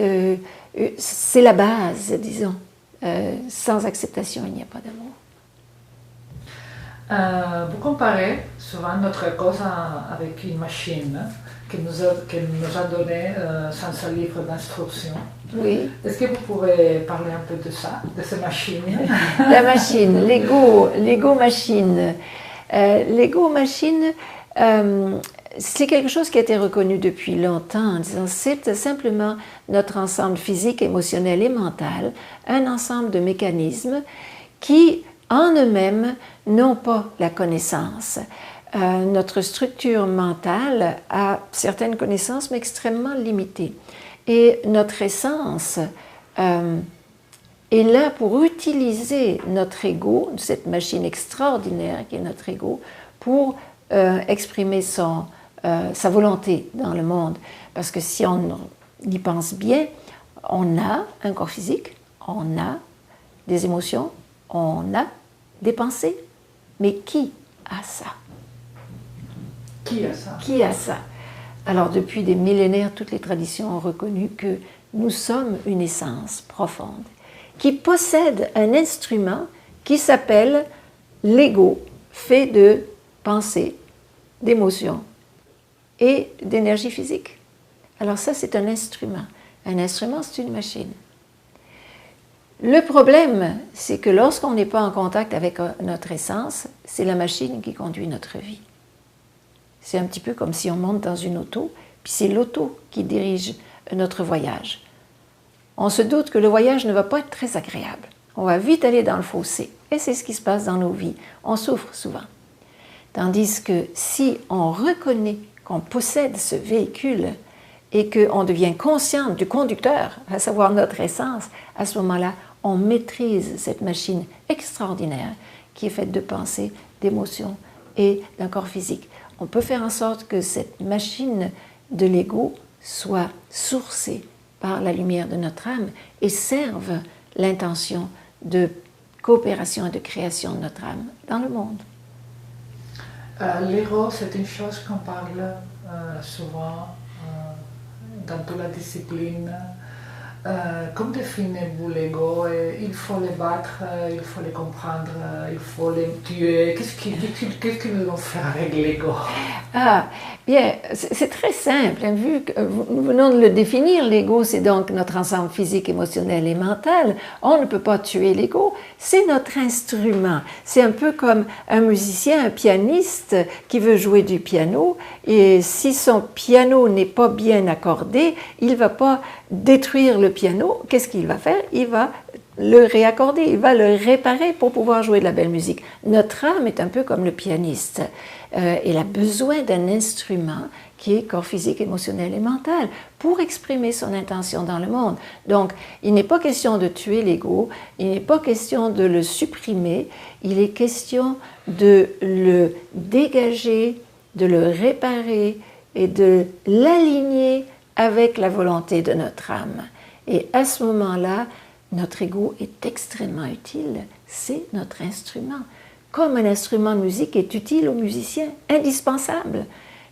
la base, disons. Sans acceptation, il n'y a pas d'amour. Vous comparez souvent notre cause avec une machine qu'elle nous a donné sans ce livre d'instruction. Oui. Est-ce que vous pouvez parler un peu de ça, de cette machine? La machine, l'ego machine. L'ego machine, c'est quelque chose qui a été reconnu depuis longtemps en disant c'est simplement notre ensemble physique, émotionnel et mental, un ensemble de mécanismes qui, en eux-mêmes, n'ont pas la connaissance. Notre structure mentale a certaines connaissances, mais extrêmement limitées. Et notre essence est là pour utiliser notre ego, cette machine extraordinaire qui est notre ego, pour exprimer sa volonté dans le monde. Parce que si on y pense bien, on a un corps physique, on a des émotions, on a des pensées. Mais qui a ça? Qui a ça? Qui a ça? Alors, depuis des millénaires, toutes les traditions ont reconnu que nous sommes une essence profonde qui possède un instrument qui s'appelle l'ego, fait de pensées, d'émotions et d'énergie physique. Alors ça, c'est un instrument. Un instrument, c'est une machine. Le problème, c'est que lorsqu'on n'est pas en contact avec notre essence, c'est la machine qui conduit notre vie. C'est un petit peu comme si on monte dans une auto, puis c'est l'auto qui dirige notre voyage. On se doute que le voyage ne va pas être très agréable. On va vite aller dans le fossé. Et c'est ce qui se passe dans nos vies. On souffre souvent. Tandis que si on reconnaît qu'on possède ce véhicule et qu'on devient conscient du conducteur, à savoir notre essence, à ce moment-là, on maîtrise cette machine extraordinaire qui est faite de pensées, d'émotions et d'un corps physique. On peut faire en sorte que cette machine de l'ego soit sourcée par la lumière de notre âme et serve l'intention de coopération et de création de notre âme dans le monde. L'ego, c'est une chose qu'on parle souvent dans toute la discipline. Comme définissez-vous l'ego? Il faut le battre, il faut le comprendre, il faut le tuer. Qu'est-ce que nous devons faire avec l'ego? Ah, bien, c'est très simple. Hein, vu que nous venons de le définir, l'ego, c'est donc notre ensemble physique, émotionnel et mental. On ne peut pas tuer l'ego, c'est notre instrument. C'est un peu comme un musicien, un pianiste qui veut jouer du piano. Et si son piano n'est pas bien accordé, il ne va pas détruire le piano. Qu'est-ce qu'il va faire? Il va le réaccorder, il va le réparer pour pouvoir jouer de la belle musique. Notre âme est un peu comme le pianiste. Elle a besoin d'un instrument qui est corps physique, émotionnel et mental pour exprimer son intention dans le monde. Donc, il n'est pas question de tuer l'ego, il n'est pas question de le supprimer, il est question de le dégager, de le réparer et de l'aligner avec la volonté de notre âme. Et à ce moment-là, notre ego est extrêmement utile, c'est notre instrument. Comme un instrument de musique est utile aux musiciens, indispensable.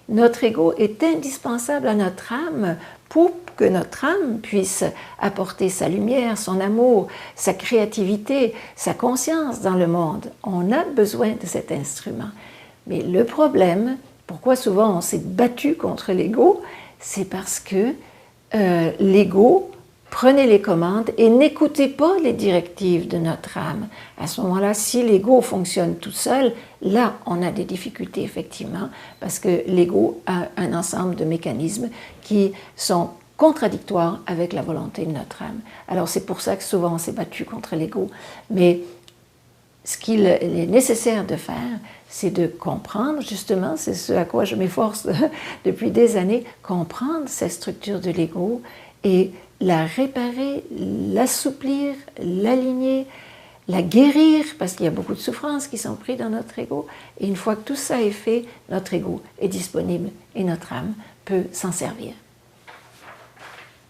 Notre ego est indispensable à notre âme pour que notre âme puisse apporter sa lumière, son amour, sa créativité, sa conscience dans le monde. On a besoin de cet instrument. Mais le problème, pourquoi souvent on s'est battu contre l'ego, c'est parce que l'ego prenait les commandes et n'écoutait pas les directives de notre âme. À ce moment-là, si l'ego fonctionne tout seul, là, on a des difficultés, effectivement, parce que l'ego a un ensemble de mécanismes qui sont contradictoires avec la volonté de notre âme. Alors, c'est pour ça que souvent on s'est battu contre l'ego. Mais ce qu'il est nécessaire de faire, c'est de comprendre, justement, c'est ce à quoi je m'efforce depuis des années, comprendre cette structure de l'ego et la réparer, l'assouplir, l'aligner, la guérir, parce qu'il y a beaucoup de souffrances qui sont prises dans notre ego. Et une fois que tout ça est fait, notre ego est disponible et notre âme peut s'en servir.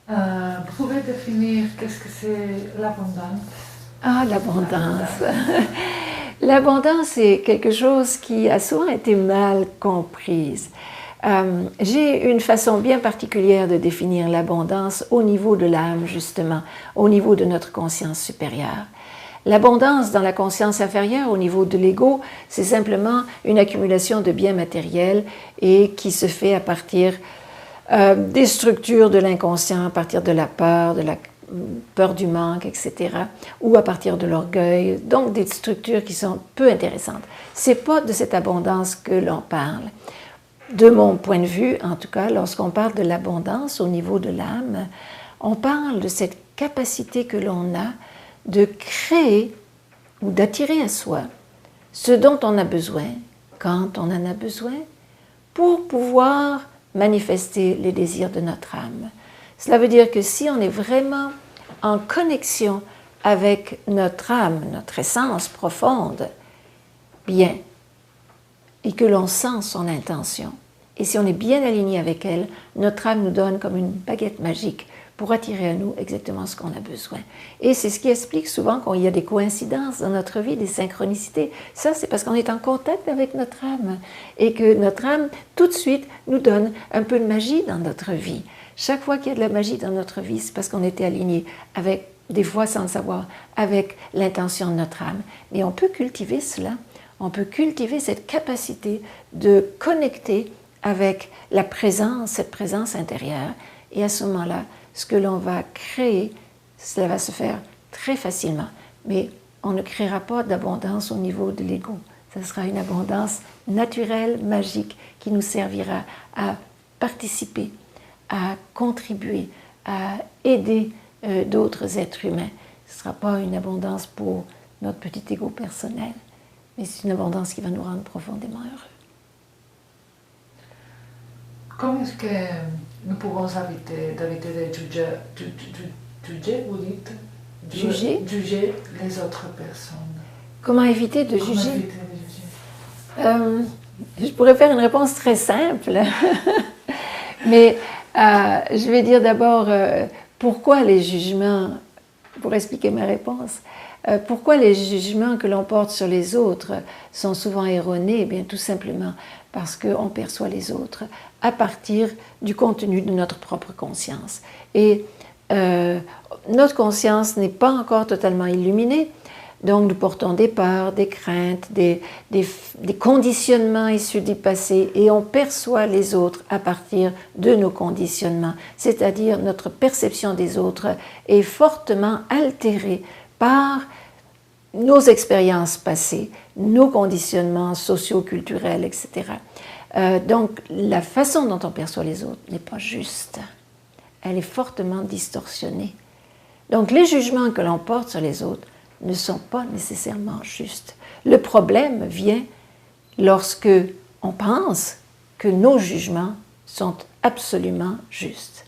Vous pouvez définir qu'est-ce que c'est l'abondance? Ah, l'abondance. L'abondance est quelque chose qui a souvent été mal comprise. J'ai une façon bien particulière de définir l'abondance au niveau de l'âme, justement, au niveau de notre conscience supérieure. L'abondance dans la conscience inférieure, au niveau de l'ego, c'est simplement une accumulation de biens matériels et qui se fait à partir des structures de l'inconscient, à partir de la peur du manque, etc., ou à partir de l'orgueil, donc des structures qui sont peu intéressantes. Ce n'est pas de cette abondance que l'on parle. De mon point de vue, en tout cas, lorsqu'on parle de l'abondance au niveau de l'âme, on parle de cette capacité que l'on a de créer ou d'attirer à soi ce dont on a besoin, quand on en a besoin, pour pouvoir manifester les désirs de notre âme. Cela veut dire que si on est vraiment en connexion avec notre âme, notre essence profonde, bien, et que l'on sent son intention, et si on est bien aligné avec elle, notre âme nous donne comme une baguette magique pour attirer à nous exactement ce qu'on a besoin. Et c'est ce qui explique souvent qu'il y a des coïncidences dans notre vie, des synchronicités. Ça, c'est parce qu'on est en contact avec notre âme, et que notre âme, tout de suite, nous donne un peu de magie dans notre vie. Chaque fois qu'il y a de la magie dans notre vie, c'est parce qu'on était aligné avec, des fois sans le savoir, avec l'intention de notre âme. Mais on peut cultiver cela. On peut cultiver cette capacité de connecter avec la présence, cette présence intérieure. Et à ce moment-là, ce que l'on va créer, cela va se faire très facilement. Mais on ne créera pas d'abondance au niveau de l'ego. Ce sera une abondance naturelle, magique, qui nous servira à participer, à contribuer, à aider d'autres êtres humains. Ce ne sera pas une abondance pour notre petit ego personnel, mais c'est une abondance qui va nous rendre profondément heureux. Comment est-ce que nous pouvons d'éviter de juger, vous dites juger les autres personnes? Comment éviter de Comment juger? éviter de juger? Je pourrais faire une réponse très simple, mais je vais dire d'abord pourquoi les jugements, pour expliquer ma réponse, pourquoi les jugements que l'on porte sur les autres sont souvent erronés? Eh bien, tout simplement parce qu'on perçoit les autres à partir du contenu de notre propre conscience. Et notre conscience n'est pas encore totalement illuminée, donc nous portons des peurs, des craintes, des conditionnements issus du passé, et on perçoit les autres à partir de nos conditionnements, c'est-à-dire notre perception des autres est fortement altérée par nos expériences passées, nos conditionnements socio-culturels, etc. Donc, la façon dont on perçoit les autres n'est pas juste. Elle est fortement distorsionnée. Donc, les jugements que l'on porte sur les autres ne sont pas nécessairement justes. Le problème vient lorsque on pense que nos jugements sont absolument justes.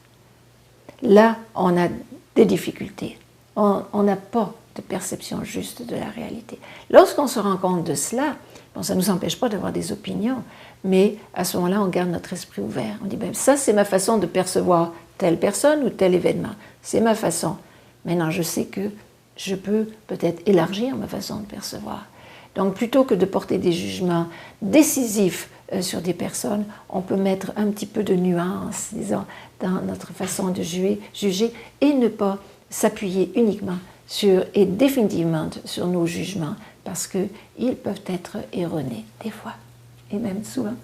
Là, on a des difficultés. On n'a pas de perception juste de la réalité. Lorsqu'on se rend compte de cela, bon, ça ne nous empêche pas d'avoir des opinions, mais à ce moment-là, on garde notre esprit ouvert. On dit, ben, ça, c'est ma façon de percevoir telle personne ou tel événement. C'est ma façon. Maintenant, je sais que je peux peut-être élargir ma façon de percevoir. Donc, plutôt que de porter des jugements décisifs sur des personnes, on peut mettre un petit peu de nuance, disons, dans notre façon de juger et ne pas s'appuyer uniquement et définitivement sur nos jugements, parce qu'ils peuvent être erronés, des fois, et même souvent.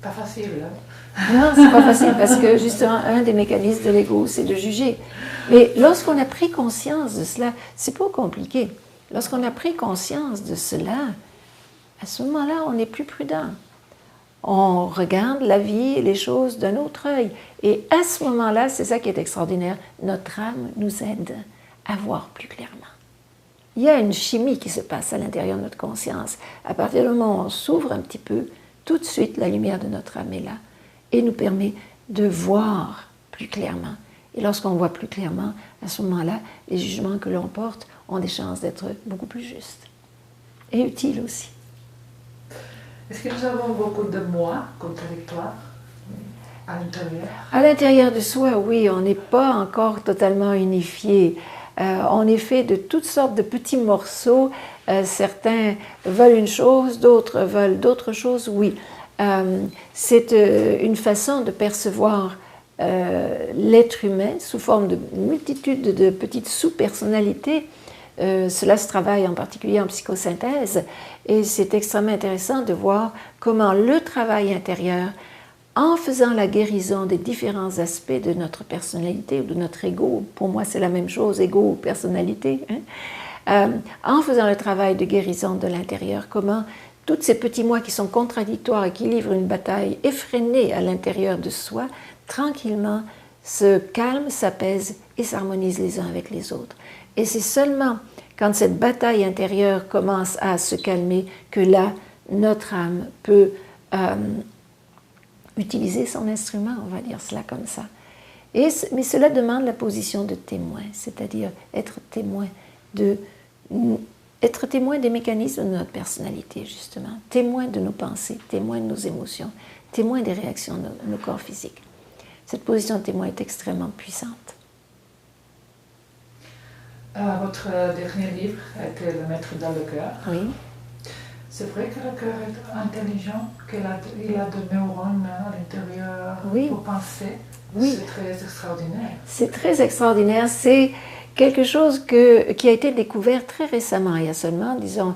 Pas facile, hein? Non, c'est pas facile, parce que justement, un des mécanismes de l'ego, c'est de juger. Mais lorsqu'on a pris conscience de cela, c'est pas compliqué. Lorsqu'on a pris conscience de cela, à ce moment-là, on est plus prudent. On regarde la vie et les choses d'un autre œil. Et à ce moment-là, c'est ça qui est extraordinaire, notre âme nous aide à voir plus clairement. Il y a une chimie qui se passe à l'intérieur de notre conscience. À partir du moment où on s'ouvre un petit peu, tout de suite, la lumière de notre âme est là et nous permet de voir plus clairement. Et lorsqu'on voit plus clairement, à ce moment-là, les jugements que l'on porte ont des chances d'être beaucoup plus justes et utiles aussi. Est-ce que nous avons beaucoup de moi contradictoires à l'intérieur? À l'intérieur de soi, oui, on n'est pas encore totalement unifié. On est fait de toutes sortes de petits morceaux. Certains veulent une chose, d'autres veulent d'autres choses, oui. C'est une façon de percevoir l'être humain sous forme de multitude de petites sous-personnalités. Cela se travaille en particulier en psychosynthèse et c'est extrêmement intéressant de voir comment le travail intérieur, en faisant la guérison des différents aspects de notre personnalité ou de notre ego, pour moi c'est la même chose, ego ou personnalité, hein, en faisant le travail de guérison de l'intérieur, comment tous ces petits moi qui sont contradictoires et qui livrent une bataille effrénée à l'intérieur de soi, tranquillement se calment, s'apaisent et s'harmonisent les uns avec les autres. Et c'est seulement quand cette bataille intérieure commence à se calmer que là, notre âme peut utiliser son instrument, on va dire cela comme ça. Mais cela demande la position de témoin, c'est-à-dire être témoin des mécanismes de notre personnalité, justement, témoin de nos pensées, témoin de nos émotions, témoin des réactions de nos corps physiques. Cette position de témoin est extrêmement puissante. Votre dernier livre était Le Maître dans le cœur. Oui. C'est vrai que le cœur est intelligent, qu'il a de neurones à l'intérieur pour penser. Oui. C'est très extraordinaire. C'est très extraordinaire. C'est quelque chose qui a été découvert très récemment, il y a seulement, disons,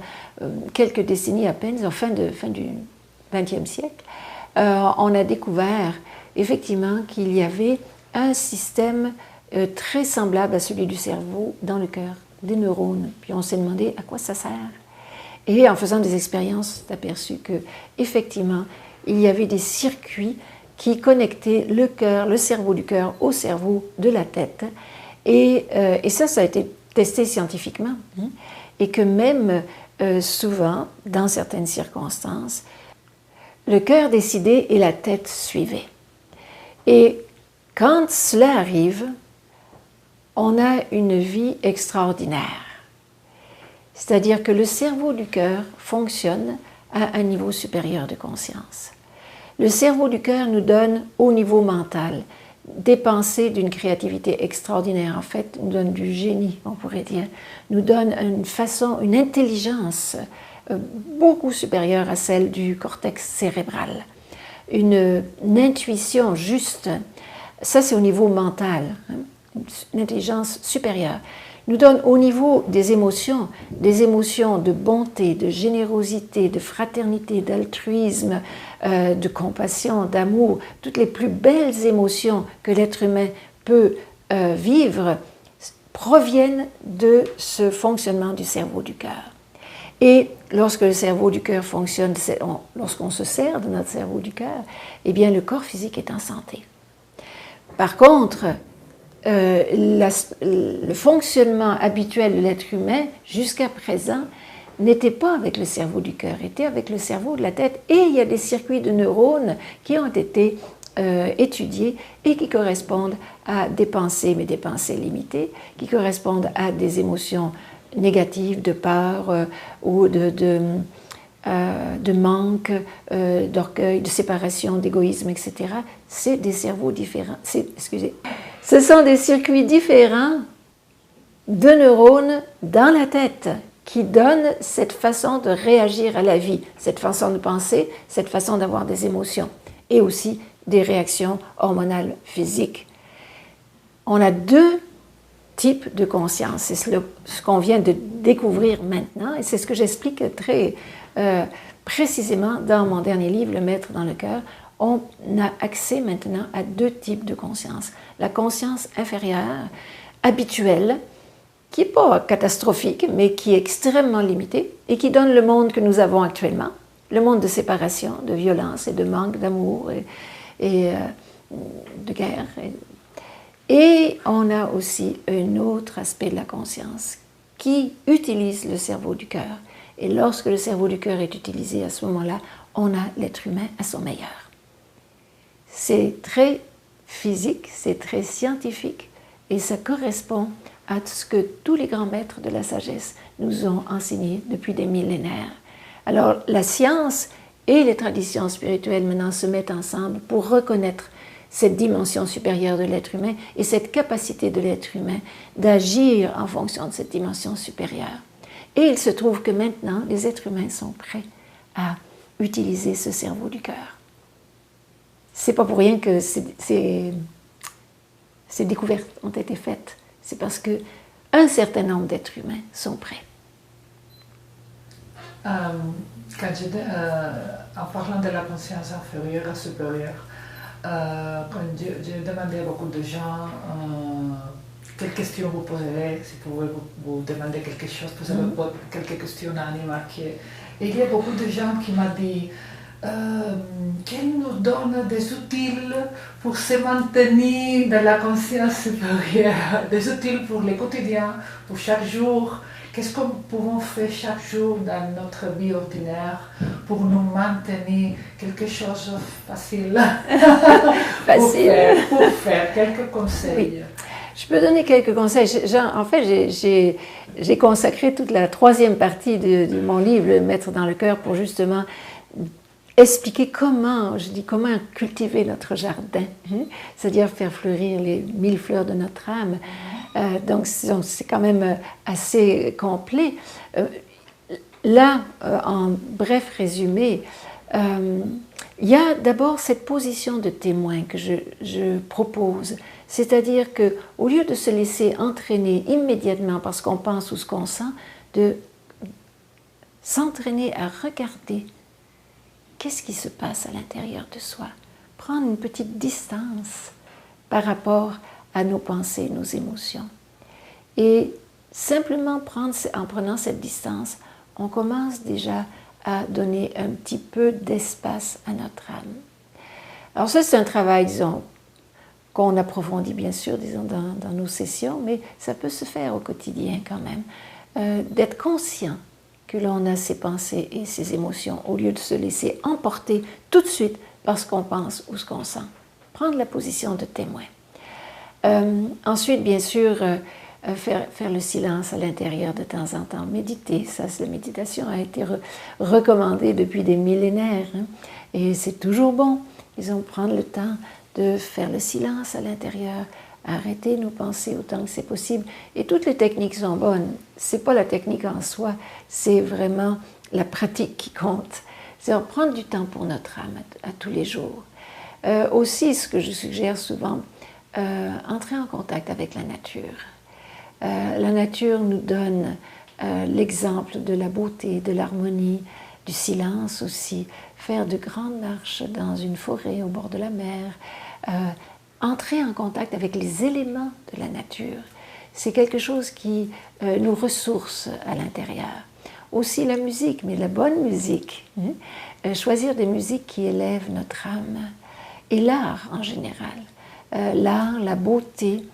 quelques décennies à peine, disons, fin du XXe siècle. On a découvert effectivement qu'il y avait un système très semblable à celui du cerveau dans le cœur, des neurones. Puis on s'est demandé à quoi ça sert. Et en faisant des expériences, on s'est aperçu qu'effectivement, il y avait des circuits qui connectaient le cœur, le cerveau du cœur au cerveau de la tête. Et ça a été testé scientifiquement. Hein, et que même souvent, dans certaines circonstances, le cœur décidait et la tête suivait. Et quand cela arrive, on a une vie extraordinaire. C'est-à-dire que le cerveau du cœur fonctionne à un niveau supérieur de conscience. Le cerveau du cœur nous donne, au niveau mental, des pensées d'une créativité extraordinaire, en fait, nous donne du génie, on pourrait dire, nous donne une intelligence beaucoup supérieure à celle du cortex cérébral, une intuition juste. Ça, c'est au niveau mental, hein, une intelligence supérieure. Nous donne au niveau des émotions de bonté, de générosité, de fraternité, d'altruisme, de compassion, d'amour, toutes les plus belles émotions que l'être humain peut vivre proviennent de ce fonctionnement du cerveau du cœur. Et lorsque le cerveau du cœur fonctionne, lorsqu'on se sert de notre cerveau du cœur, eh bien le corps physique est en santé. Par contre, le fonctionnement habituel de l'être humain, jusqu'à présent, n'était pas avec le cerveau du cœur, était avec le cerveau de la tête. Et il y a des circuits de neurones qui ont été étudiés et qui correspondent à des pensées, mais des pensées limitées, qui correspondent à des émotions négatives, de peur ou de manque, d'orgueil, de séparation, d'égoïsme, etc. C'est des cerveaux différents. Ce sont des circuits différents de neurones dans la tête qui donne cette façon de réagir à la vie, cette façon de penser, cette façon d'avoir des émotions et aussi des réactions hormonales physiques. On a deux types de conscience, c'est ce qu'on vient de découvrir maintenant et c'est ce que j'explique très précisément dans mon dernier livre, Le Maître dans le cœur. On a accès maintenant à deux types de conscience. La conscience inférieure, habituelle, qui n'est pas catastrophique, mais qui est extrêmement limitée et qui donne le monde que nous avons actuellement, le monde de séparation, de violence et de manque d'amour et de guerre. Et on a aussi un autre aspect de la conscience qui utilise le cerveau du cœur. Et lorsque le cerveau du cœur est utilisé, à ce moment-là, on a l'être humain à son meilleur. C'est très physique, c'est très scientifique et ça correspond à ce que tous les grands maîtres de la sagesse nous ont enseigné depuis des millénaires. Alors la science et les traditions spirituelles maintenant se mettent ensemble pour reconnaître cette dimension supérieure de l'être humain et cette capacité de l'être humain d'agir en fonction de cette dimension supérieure. Et il se trouve que maintenant, les êtres humains sont prêts à utiliser ce cerveau du cœur. C'est pas pour rien que ces découvertes ont été faites. C'est parce qu'un certain nombre d'êtres humains sont prêts. En parlant de la conscience inférieure et supérieure, quand j'ai demandé à beaucoup de gens quelles questions vous poserez, si vous pouvez vous demander quelque chose, vous avez quelques questions à Anima. Et il y a beaucoup de gens qui m'ont dit qu'elle nous donne des outils pour se maintenir dans la conscience supérieure, des outils pour le quotidien, pour chaque jour. Qu'est-ce que nous pouvons faire chaque jour dans notre vie ordinaire pour nous maintenir quelque chose de facile, pour faire quelques conseils. Oui. Je peux donner quelques conseils. En fait, j'ai consacré toute la troisième partie de mon livre, Le Maître dans le cœur, pour justement expliquer comment cultiver notre jardin, c'est-à-dire faire fleurir les 1000 fleurs de notre âme. Donc c'est quand même assez complet. Là, en bref résumé, il y a d'abord cette position de témoin que je propose, c'est-à-dire qu'au lieu de se laisser entraîner immédiatement par ce qu'on pense ou ce qu'on sent, de s'entraîner à regarder qu'est-ce qui se passe à l'intérieur de soi, prendre une petite distance par rapport à nos pensées, nos émotions. Et simplement en prenant cette distance, on commence déjà à donner un petit peu d'espace à notre âme. Alors ça, c'est un travail, disons, qu'on approfondit bien sûr, disons, dans nos sessions, mais ça peut se faire au quotidien quand même, d'être conscient que l'on a ses pensées et ses émotions, au lieu de se laisser emporter tout de suite par ce qu'on pense ou ce qu'on sent. Prendre la position de témoin. Ensuite, bien sûr, faire le silence à l'intérieur de temps en temps, méditer. Ça, la méditation a été recommandée depuis des millénaires, et c'est toujours bon. Ils ont prendre le temps de faire le silence à l'intérieur, arrêter nos pensées autant que c'est possible. Et toutes les techniques sont bonnes. C'est pas la technique en soi, c'est vraiment la pratique qui compte. C'est prendre du temps pour notre âme à tous les jours. Aussi, ce que je suggère souvent, entrer en contact avec la nature. La nature nous donne l'exemple de la beauté, de l'harmonie, du silence aussi. Faire de grandes marches dans une forêt au bord de la mer. Entrer en contact avec les éléments de la nature. C'est quelque chose qui nous ressource à l'intérieur. Aussi la musique, mais la bonne musique. Choisir des musiques qui élèvent notre âme. Et l'art en général. L'art, la beauté,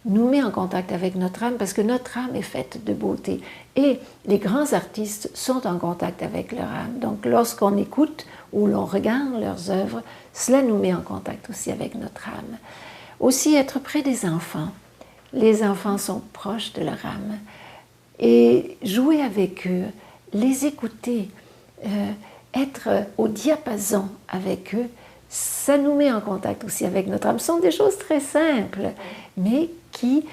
nous met en contact avec notre âme parce que notre âme est faite de beauté. Et les grands artistes sont en contact avec leur âme. Donc lorsqu'on écoute ou l'on regarde leurs œuvres, cela nous met en contact aussi avec notre âme. Aussi être près des enfants. Les enfants sont proches de leur âme. Et jouer avec eux, les écouter, être au diapason avec eux, ça nous met en contact aussi avec notre âme. Ce sont des choses très simples, mais qui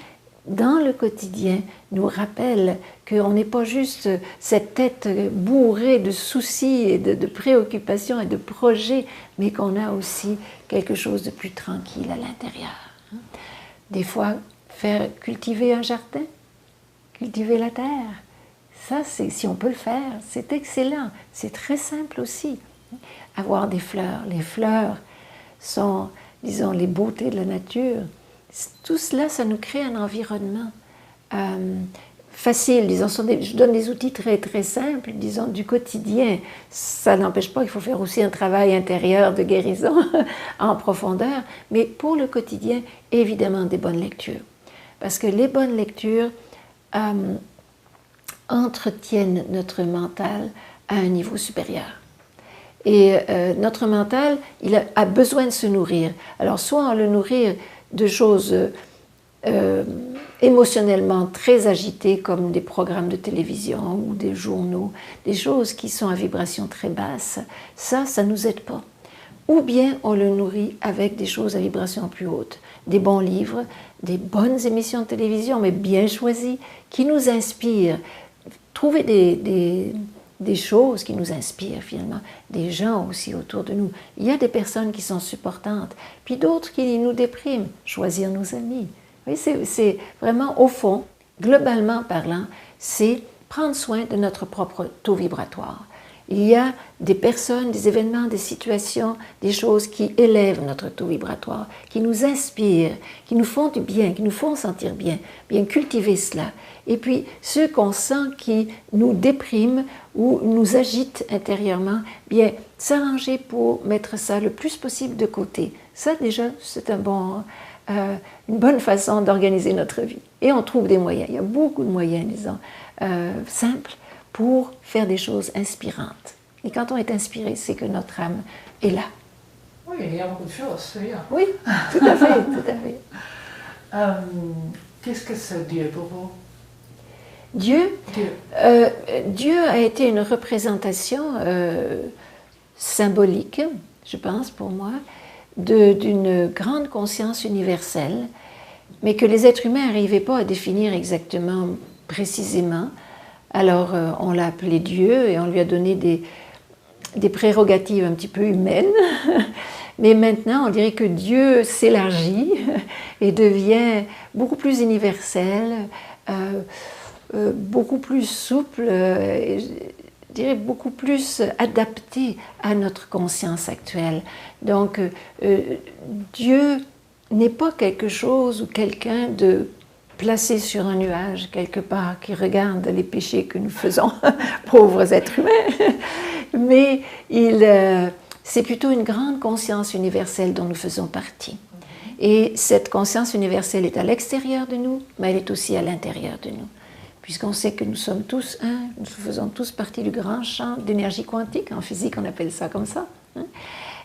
dans le quotidien, nous rappelle qu'on n'est pas juste cette tête bourrée de soucis et de préoccupations et de projets, mais qu'on a aussi quelque chose de plus tranquille à l'intérieur. Des fois, cultiver un jardin, cultiver la terre, ça, si on peut le faire, c'est excellent. C'est très simple aussi. Avoir des fleurs. Les fleurs sont, disons, les beautés de la nature. Tout cela, ça nous crée un environnement facile. Disons, je donne des outils très, très simples, disons, du quotidien. Ça n'empêche pas qu'il faut faire aussi un travail intérieur de guérison en profondeur, mais pour le quotidien, évidemment, des bonnes lectures. Parce que les bonnes lectures entretiennent notre mental à un niveau supérieur. Et notre mental, il a besoin de se nourrir. Alors, soit on le nourrit de choses émotionnellement très agitées, comme des programmes de télévision ou des journaux, des choses qui sont à vibration très basse, ça ne nous aide pas. Ou bien on le nourrit avec des choses à vibration plus haute, des bons livres, des bonnes émissions de télévision, mais bien choisies, qui nous inspirent. Trouver des choses qui nous inspirent finalement, des gens aussi autour de nous. Il y a des personnes qui sont supportantes, puis d'autres qui nous dépriment. Choisir nos amis. Oui, c'est vraiment, au fond, globalement parlant, c'est prendre soin de notre propre taux vibratoire. Il y a des personnes, des événements, des situations, des choses qui élèvent notre taux vibratoire, qui nous inspirent, qui nous font du bien, qui nous font sentir bien. Bien cultiver cela. Et puis, ceux qu'on sent qui nous dépriment ou nous agitent intérieurement, bien s'arranger pour mettre ça le plus possible de côté. Ça, déjà, c'est une bonne façon d'organiser notre vie. Et on trouve des moyens. Il y a beaucoup de moyens, disons, simples, pour faire des choses inspirantes. Et quand on est inspiré, c'est que notre âme est là. Oui, il y a beaucoup de choses, c'est bien. Oui, tout à fait, tout à fait. Qu'est-ce que c'est Dieu pour vous? Dieu a été une représentation symbolique, je pense pour moi, d'une grande conscience universelle, mais que les êtres humains n'arrivaient pas à définir exactement, précisément. Alors on l'a appelé Dieu et on lui a donné des prérogatives un petit peu humaines, mais maintenant on dirait que Dieu s'élargit et devient beaucoup plus universel, beaucoup plus souple, je dirais beaucoup plus adapté à notre conscience actuelle. Donc Dieu n'est pas quelque chose ou quelqu'un de placé sur un nuage quelque part qui regarde les péchés que nous faisons, pauvres êtres humains, mais c'est plutôt une grande conscience universelle dont nous faisons partie. Et cette conscience universelle est à l'extérieur de nous, mais elle est aussi à l'intérieur de nous. Puisqu'on sait que nous sommes tous un, nous faisons tous partie du grand champ d'énergie quantique, en physique on appelle ça comme ça.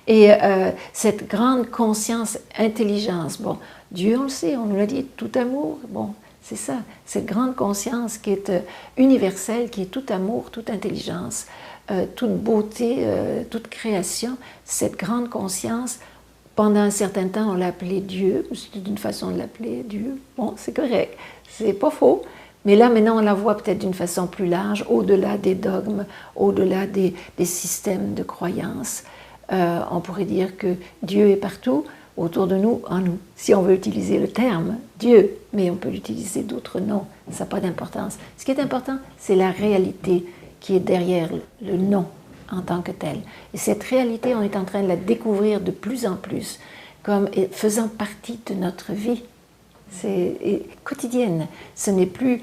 Et cette grande conscience, intelligence, bon, Dieu on le sait, on nous l'a dit, tout amour, bon, c'est ça, cette grande conscience qui est universelle, qui est tout amour, toute intelligence, toute beauté, toute création, cette grande conscience, pendant un certain temps on l'a appelé Dieu, c'est une façon de l'appeler Dieu, bon, c'est correct, c'est pas faux. Mais là, maintenant, on la voit peut-être d'une façon plus large, au-delà des dogmes, au-delà des systèmes de croyances. On pourrait dire que Dieu est partout, autour de nous, en nous. Si on veut utiliser le terme Dieu, mais on peut l'utiliser d'autres noms, ça n'a pas d'importance. Ce qui est important, c'est la réalité qui est derrière le nom en tant que tel. Et cette réalité, on est en train de la découvrir de plus en plus, comme faisant partie de notre vie. C'est quotidienne. Ce n'est plus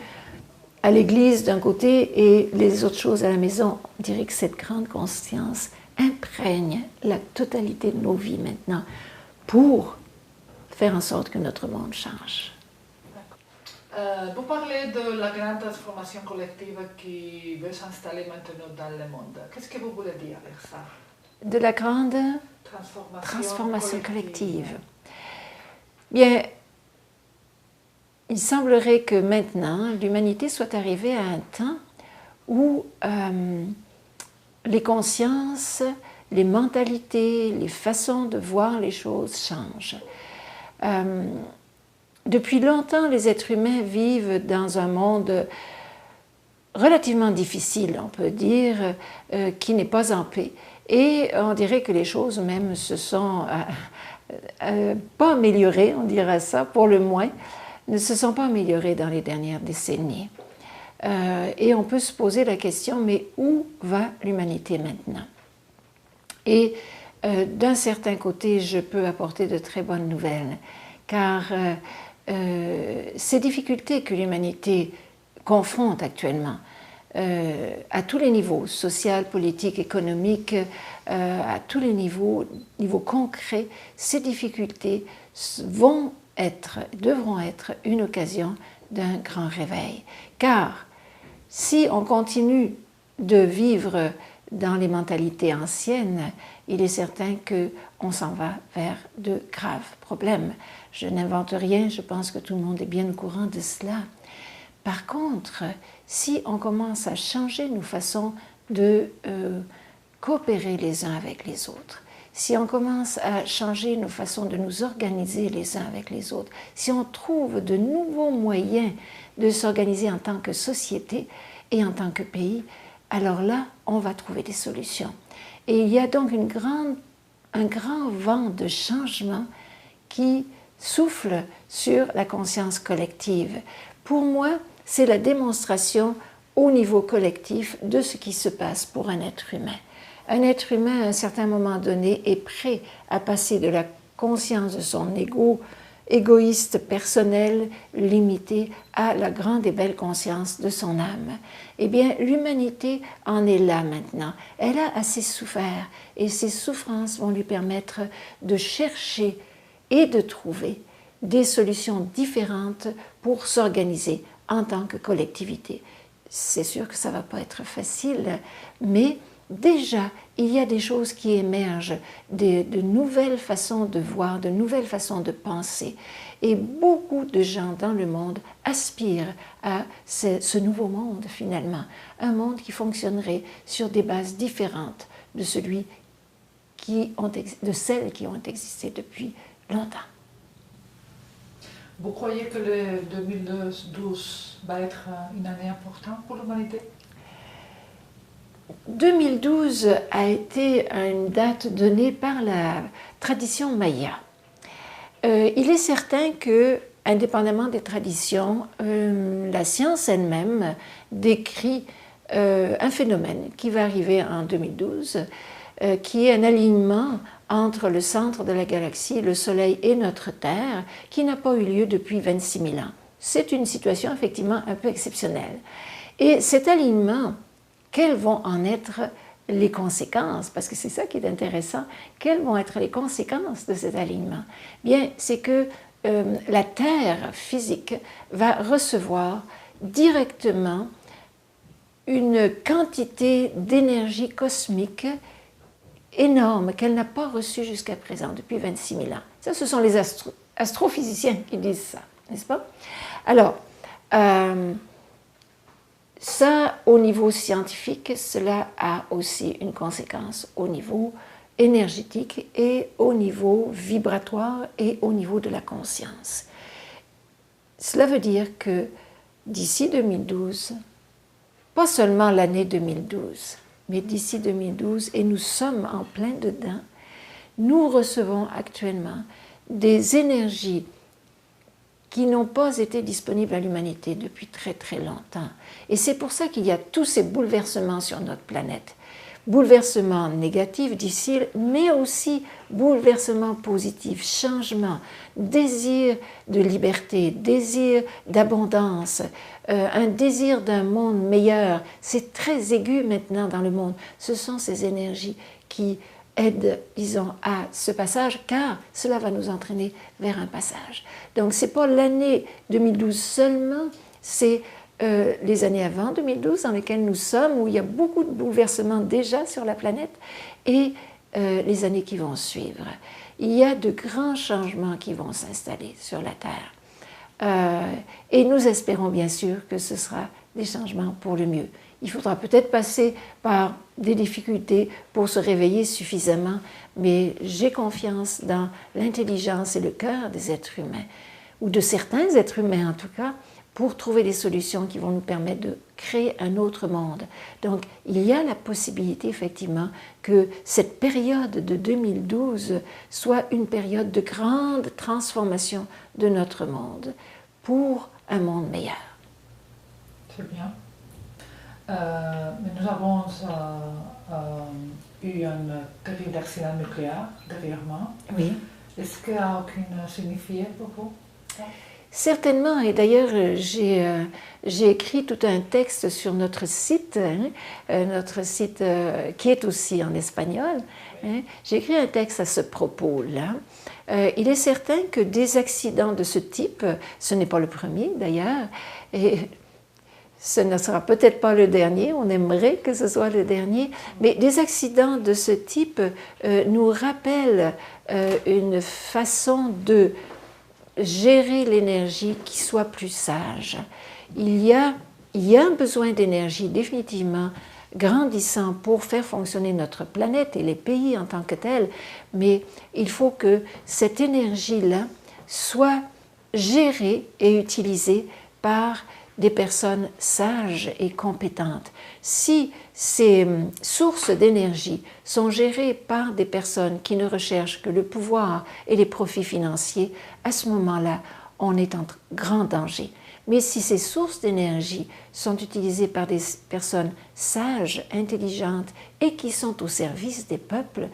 à l'église d'un côté et les autres choses à la maison. On dirait que cette grande conscience imprègne la totalité de nos vies maintenant pour faire en sorte que notre monde change. Vous parlez de la grande transformation collective qui veut s'installer maintenant dans le monde. Qu'est-ce que vous voulez dire avec ça? De la grande transformation collective. Bien, il semblerait que maintenant, l'humanité soit arrivée à un temps où les consciences, les mentalités, les façons de voir les choses changent. depuis longtemps, les êtres humains vivent dans un monde relativement difficile, on peut dire, qui n'est pas en paix. Et on dirait que les choses même se sont pas améliorées, on dirait ça, pour le moins, ne se sont pas améliorées dans les dernières décennies. Et on peut se poser la question, mais où va l'humanité maintenant? Et d'un certain côté, je peux apporter de très bonnes nouvelles, car ces difficultés que l'humanité confronte actuellement, à tous les niveaux, social, politique, économique, à tous les niveaux concrets, ces difficultés devront être une occasion d'un grand réveil. Car si on continue de vivre dans les mentalités anciennes, il est certain qu'on s'en va vers de graves problèmes. Je n'invente rien, je pense que tout le monde est bien au courant de cela. Par contre, si on commence à changer nos façons de coopérer les uns avec les autres, si on commence à changer nos façons de nous organiser les uns avec les autres, si on trouve de nouveaux moyens de s'organiser en tant que société et en tant que pays, alors là, on va trouver des solutions. Et il y a donc un grand vent de changement qui souffle sur la conscience collective. Pour moi, c'est la démonstration au niveau collectif de ce qui se passe pour un être humain. Un être humain, à un certain moment donné, est prêt à passer de la conscience de son égoïste, personnel, limité, à la grande et belle conscience de son âme. Eh bien, l'humanité en est là maintenant. Elle a assez souffert et ses souffrances vont lui permettre de chercher et de trouver des solutions différentes pour s'organiser en tant que collectivité. C'est sûr que ça ne va pas être facile, mais déjà, il y a des choses qui émergent, de nouvelles façons de voir, de nouvelles façons de penser. Et beaucoup de gens dans le monde aspirent à ce nouveau monde, finalement. Un monde qui fonctionnerait sur des bases différentes de celles qui ont existé depuis longtemps. Vous croyez que le 2012 va être une année importante pour l'humanité? 2012 a été une date donnée par la tradition maya. Il est certain que, indépendamment des traditions, la science elle-même décrit un phénomène qui va arriver en 2012, qui est un alignement entre le centre de la galaxie, le Soleil et notre Terre, qui n'a pas eu lieu depuis 26 000 ans. C'est une situation effectivement un peu exceptionnelle. Et cet alignement, quelles vont en être les conséquences? Parce que c'est ça qui est intéressant. Quelles vont être les conséquences de cet alignement? Bien, c'est que la Terre physique va recevoir directement une quantité d'énergie cosmique énorme qu'elle n'a pas reçue jusqu'à présent, depuis 26 000 ans. Ça, ce sont les astrophysiciens qui disent ça, n'est-ce pas? Alors, ça, au niveau scientifique, cela a aussi une conséquence au niveau énergétique et au niveau vibratoire et au niveau de la conscience. Cela veut dire que d'ici 2012, pas seulement l'année 2012, mais d'ici 2012, et nous sommes en plein dedans, nous recevons actuellement des énergies qui n'ont pas été disponibles à l'humanité depuis très très longtemps. Et c'est pour ça qu'il y a tous ces bouleversements sur notre planète. Bouleversements négatifs, d'ici, mais aussi bouleversements positifs, changements, désir de liberté, désir d'abondance, un désir d'un monde meilleur. C'est très aigu maintenant dans le monde. Ce sont ces énergies qui aident, disons, à ce passage, car cela va nous entraîner vers un passage. Donc, ce n'est pas l'année 2012 seulement, c'est les années avant 2012 dans lesquelles nous sommes, où il y a beaucoup de bouleversements déjà sur la planète, et les années qui vont suivre. Il y a de grands changements qui vont s'installer sur la Terre. Et nous espérons bien sûr que ce sera des changements pour le mieux. Il faudra peut-être passer par des difficultés pour se réveiller suffisamment, mais j'ai confiance dans l'intelligence et le cœur des êtres humains ou de certains êtres humains en tout cas, pour trouver des solutions qui vont nous permettre de créer un autre monde. Donc il y a la possibilité effectivement que cette période de 2012 soit une période de grande transformation de notre monde pour un monde meilleur. C'est bien. Mais nous avons eu un terrible accident nucléaire dernièrement. Oui. Est-ce qu'il n'y a aucune signifié pour vous? Certainement, et d'ailleurs j'ai écrit tout un texte sur notre site, qui est aussi en espagnol. J'ai écrit un texte à ce propos-là. Il est certain que des accidents de ce type, ce n'est pas le premier d'ailleurs, et ce ne sera peut-être pas le dernier, on aimerait que ce soit le dernier, mais des accidents de ce type nous rappellent une façon de gérer l'énergie qui soit plus sage. Il y a un besoin d'énergie définitivement grandissant pour faire fonctionner notre planète et les pays en tant que tels, mais il faut que cette énergie-là soit gérée et utilisée par des personnes sages et compétentes. Si ces sources d'énergie sont gérées par des personnes qui ne recherchent que le pouvoir et les profits financiers, à ce moment-là, on est en grand danger. Mais si ces sources d'énergie sont utilisées par des personnes sages, intelligentes et qui sont au service des peuples,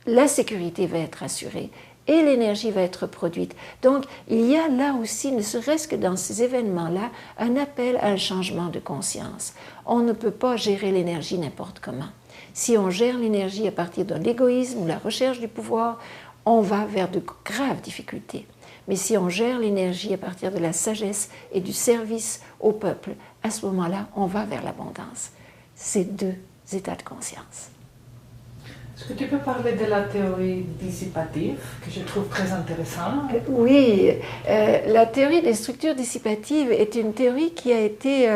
la sécurité va être assurée et l'énergie va être produite. Donc, il y a là aussi, ne serait-ce que dans ces événements-là, un appel à un changement de conscience. On ne peut pas gérer l'énergie n'importe comment. Si on gère l'énergie à partir de l'égoïsme ou la recherche du pouvoir, on va vers de graves difficultés. Mais si on gère l'énergie à partir de la sagesse et du service au peuple, à ce moment-là, on va vers l'abondance. C'est deux états de conscience. Est-ce que tu peux parler de la théorie dissipative, que je trouve très intéressante? Oui, la théorie des structures dissipatives est une théorie qui a été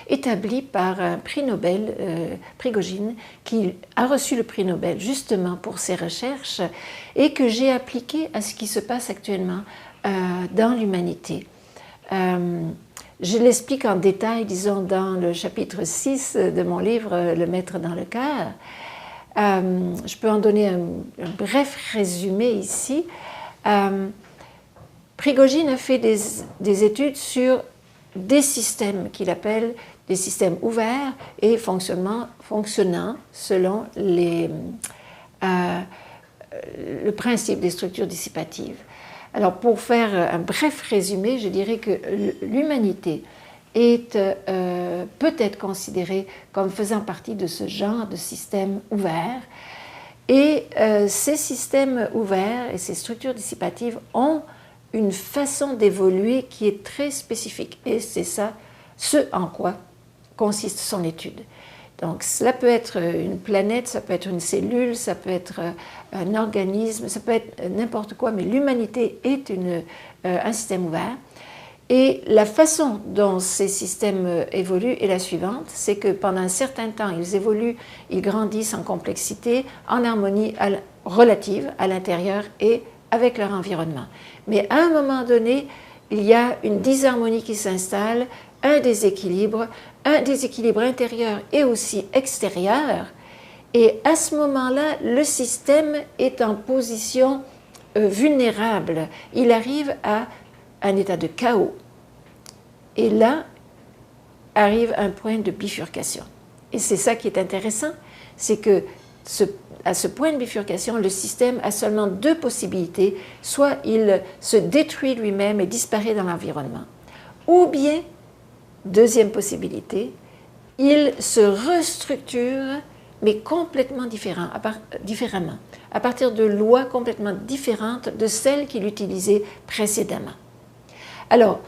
établie par un prix Nobel, Prigogine, qui a reçu le prix Nobel justement pour ses recherches et que j'ai appliqué à ce qui se passe actuellement dans l'humanité. Je l'explique en détail, disons, dans le chapitre 6 de mon livre « Le maître dans le cœur ». Je peux en donner un bref résumé ici. Prigogine a fait des études sur des systèmes qu'il appelle des systèmes ouverts et fonctionnant selon le principe des structures dissipatives. Alors, pour faire un bref résumé, je dirais que l'humanité est peut-être considérée comme faisant partie de ce genre de système ouvert. Et ces systèmes ouverts et ces structures dissipatives ont une façon d'évoluer qui est très spécifique. Et c'est ça, ce en quoi consiste son étude. Donc, cela peut être une planète, ça peut être une cellule, ça peut être un organisme, ça peut être n'importe quoi, mais l'humanité est un système ouvert. Et la façon dont ces systèmes évoluent est la suivante, c'est que pendant un certain temps, ils évoluent, ils grandissent en complexité, en harmonie relative à l'intérieur et avec leur environnement. Mais à un moment donné, il y a une disharmonie qui s'installe, un déséquilibre intérieur et aussi extérieur. Et à ce moment-là, le système est en position vulnérable. Il arrive à un état de chaos. Et là, arrive un point de bifurcation. Et c'est ça qui est intéressant, c'est que à ce point de bifurcation, le système a seulement deux possibilités. Soit il se détruit lui-même et disparaît dans l'environnement, ou bien, deuxième possibilité, il se restructure, mais complètement différemment, à partir de lois complètement différentes de celles qu'il utilisait précédemment. Alors,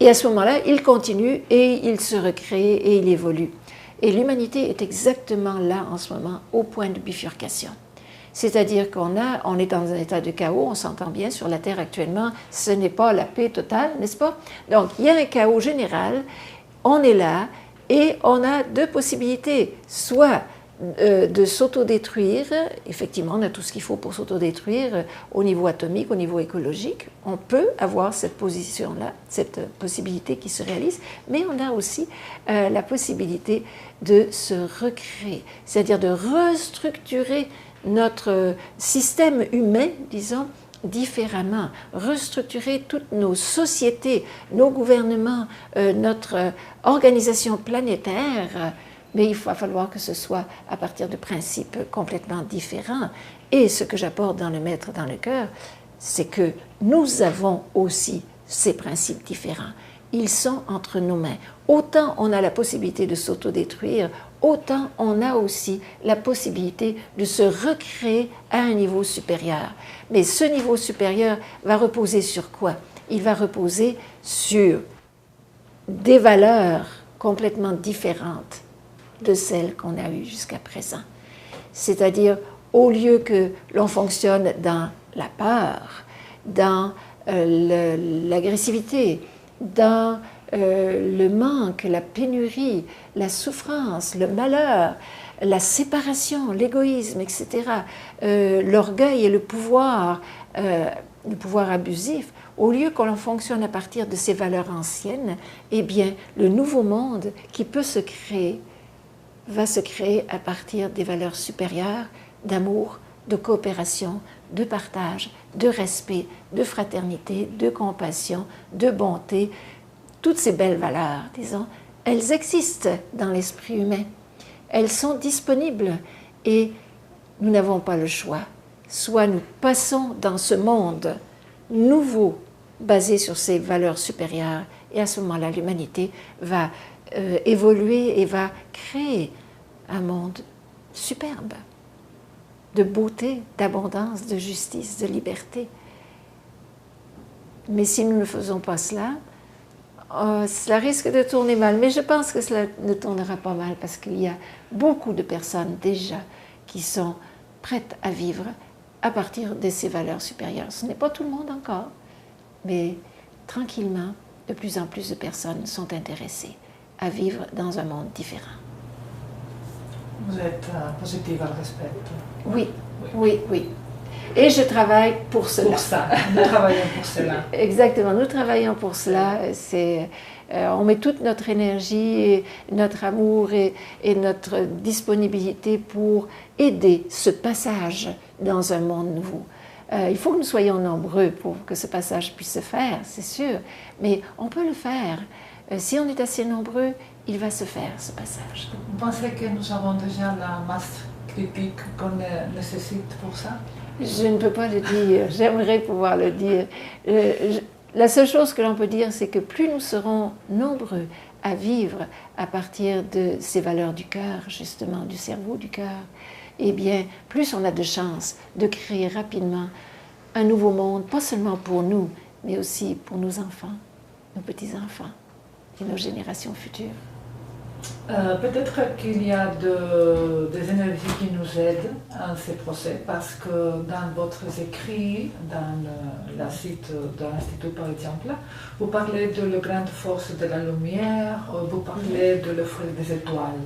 et à ce moment-là, il continue et il se recrée et il évolue. Et l'humanité est exactement là en ce moment, au point de bifurcation. C'est-à-dire qu'on est dans un état de chaos, on s'entend bien sur la Terre actuellement, ce n'est pas la paix totale, n'est-ce pas? Donc, il y a un chaos général, on est là et on a deux possibilités. Soit de s'autodétruire. Effectivement, on a tout ce qu'il faut pour s'autodétruire au niveau atomique, au niveau écologique. On peut avoir cette position-là, cette possibilité qui se réalise, mais on a aussi la possibilité de se recréer, c'est-à-dire de restructurer notre système humain, disons, différemment, restructurer toutes nos sociétés, nos gouvernements, notre organisation planétaire. Mais il va falloir que ce soit à partir de principes complètement différents. Et ce que j'apporte dans le Maître dans le cœur, c'est que nous avons aussi ces principes différents. Ils sont entre nos mains. Autant on a la possibilité de s'autodétruire, autant on a aussi la possibilité de se recréer à un niveau supérieur. Mais ce niveau supérieur va reposer sur quoi? Il va reposer sur des valeurs complètement différentes de celles qu'on a eues jusqu'à présent. C'est-à-dire, au lieu que l'on fonctionne dans la peur, dans l'agressivité, dans le manque, la pénurie, la souffrance, le malheur, la séparation, l'égoïsme, etc., l'orgueil et le pouvoir abusif, au lieu que l'on fonctionne à partir de ces valeurs anciennes, eh bien, le nouveau monde qui peut se créer va se créer à partir des valeurs supérieures d'amour, de coopération, de partage, de respect, de fraternité, de compassion, de bonté. Toutes ces belles valeurs, disons, elles existent dans l'esprit humain. Elles sont disponibles et nous n'avons pas le choix. Soit nous passons dans ce monde nouveau basé sur ces valeurs supérieures et à ce moment-là, l'humanité va évoluer et va créer un monde superbe, de beauté, d'abondance, de justice, de liberté. Mais si nous ne faisons pas cela, cela risque de tourner mal. Mais je pense que cela ne tournera pas mal parce qu'il y a beaucoup de personnes déjà qui sont prêtes à vivre à partir de ces valeurs supérieures. Ce n'est pas tout le monde encore, mais tranquillement, de plus en plus de personnes sont intéressées à vivre dans un monde différent. Vous êtes positive à respect. Oui, oui, oui. Et je travaille pour cela. Pour ça, nous travaillons pour cela. Exactement, nous travaillons pour cela. On met toute notre énergie, et notre amour et notre disponibilité pour aider ce passage dans un monde nouveau. Il faut que nous soyons nombreux pour que ce passage puisse se faire, c'est sûr, mais on peut le faire. Si on est assez nombreux, il va se faire, ce passage. Vous pensez que nous avons déjà la masse critique qu'on nécessite pour ça? Je ne peux pas le dire, j'aimerais pouvoir le dire. La seule chose que l'on peut dire, c'est que plus nous serons nombreux à vivre à partir de ces valeurs du cœur, justement, du cerveau, du cœur, eh bien, plus on a de chances de créer rapidement un nouveau monde, pas seulement pour nous, mais aussi pour nos enfants, nos petits-enfants et nos générations futures. Peut-être qu'il y a des énergies qui nous aident à ces procès parce que dans votre écrit, dans le site de l'Institut par exemple, vous parlez de la grande force de la lumière, vous parlez de l'effet des étoiles.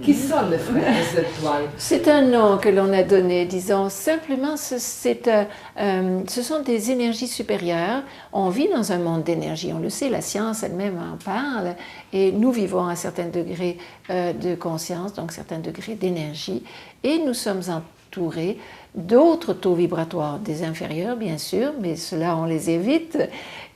Qui sont les frères des étoiles? C'est un nom que l'on a donné, disons. Simplement, ce sont des énergies supérieures. On vit dans un monde d'énergie, on le sait, la science elle-même en parle, et nous vivons à un certain degré de conscience, donc un certain degré d'énergie, et nous sommes entourés d'autres taux vibratoires, des inférieurs bien sûr, mais cela on les évite,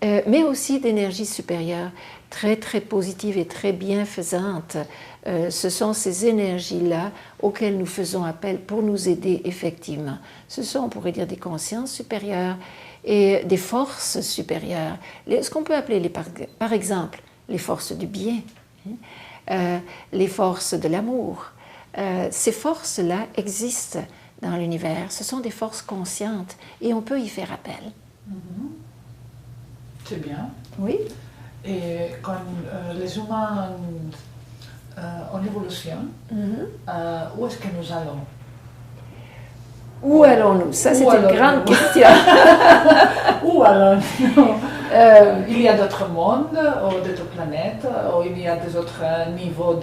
mais aussi d'énergie supérieure, très très positive et très bienfaisante. Ce sont ces énergies-là auxquelles nous faisons appel pour nous aider effectivement. Ce sont, on pourrait dire, des consciences supérieures et des forces supérieures. Ce qu'on peut appeler, par exemple, les forces du bien, les forces de l'amour. Ces forces-là existent dans l'univers. Ce sont des forces conscientes et on peut y faire appel. C'est bien. Oui. Et quand les humains en évolution, où est-ce que nous allons? Où allons-nous? Ça, c'est une grande question. Où allons-nous? Il y a d'autres mondes, ou d'autres planètes, ou il y a des autres niveaux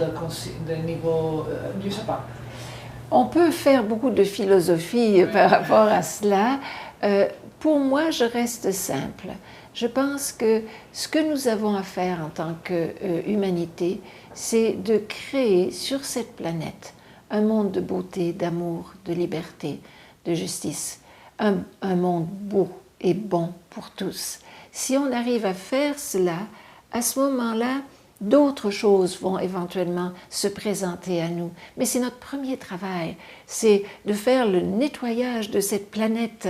je ne sais pas. On peut faire beaucoup de philosophie par rapport à cela. Pour moi, je reste simple. Je pense que ce que nous avons à faire en tant qu'humanité, c'est de créer sur cette planète un monde de beauté, d'amour, de liberté, de justice, un monde beau et bon pour tous. Si on arrive à faire cela, à ce moment-là, d'autres choses vont éventuellement se présenter à nous. Mais c'est notre premier travail, c'est de faire le nettoyage de cette planète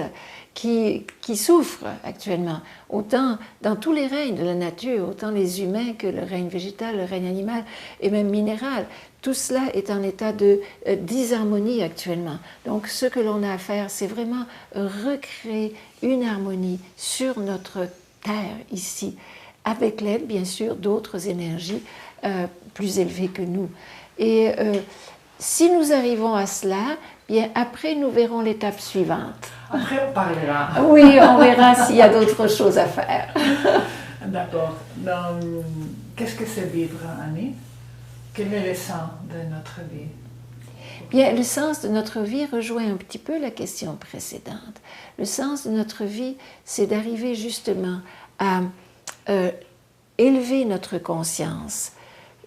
qui souffre actuellement, autant dans tous les règnes de la nature, autant les humains que le règne végétal, le règne animal et même minéral. Tout cela est en état de disharmonie actuellement. Donc ce que l'on a à faire, c'est vraiment recréer une harmonie sur notre Terre ici, avec l'aide bien sûr d'autres énergies plus élevées que nous. Et si nous arrivons à cela, bien après nous verrons l'étape suivante. Après on parlera. Oui, on verra s'il y a d'autres choses à faire. D'accord. Donc, qu'est-ce que c'est vivre, Annie? Quel est le sens de notre vie? Bien, le sens de notre vie rejoint un petit peu la question précédente. Le sens de notre vie, c'est d'arriver justement à élever notre conscience,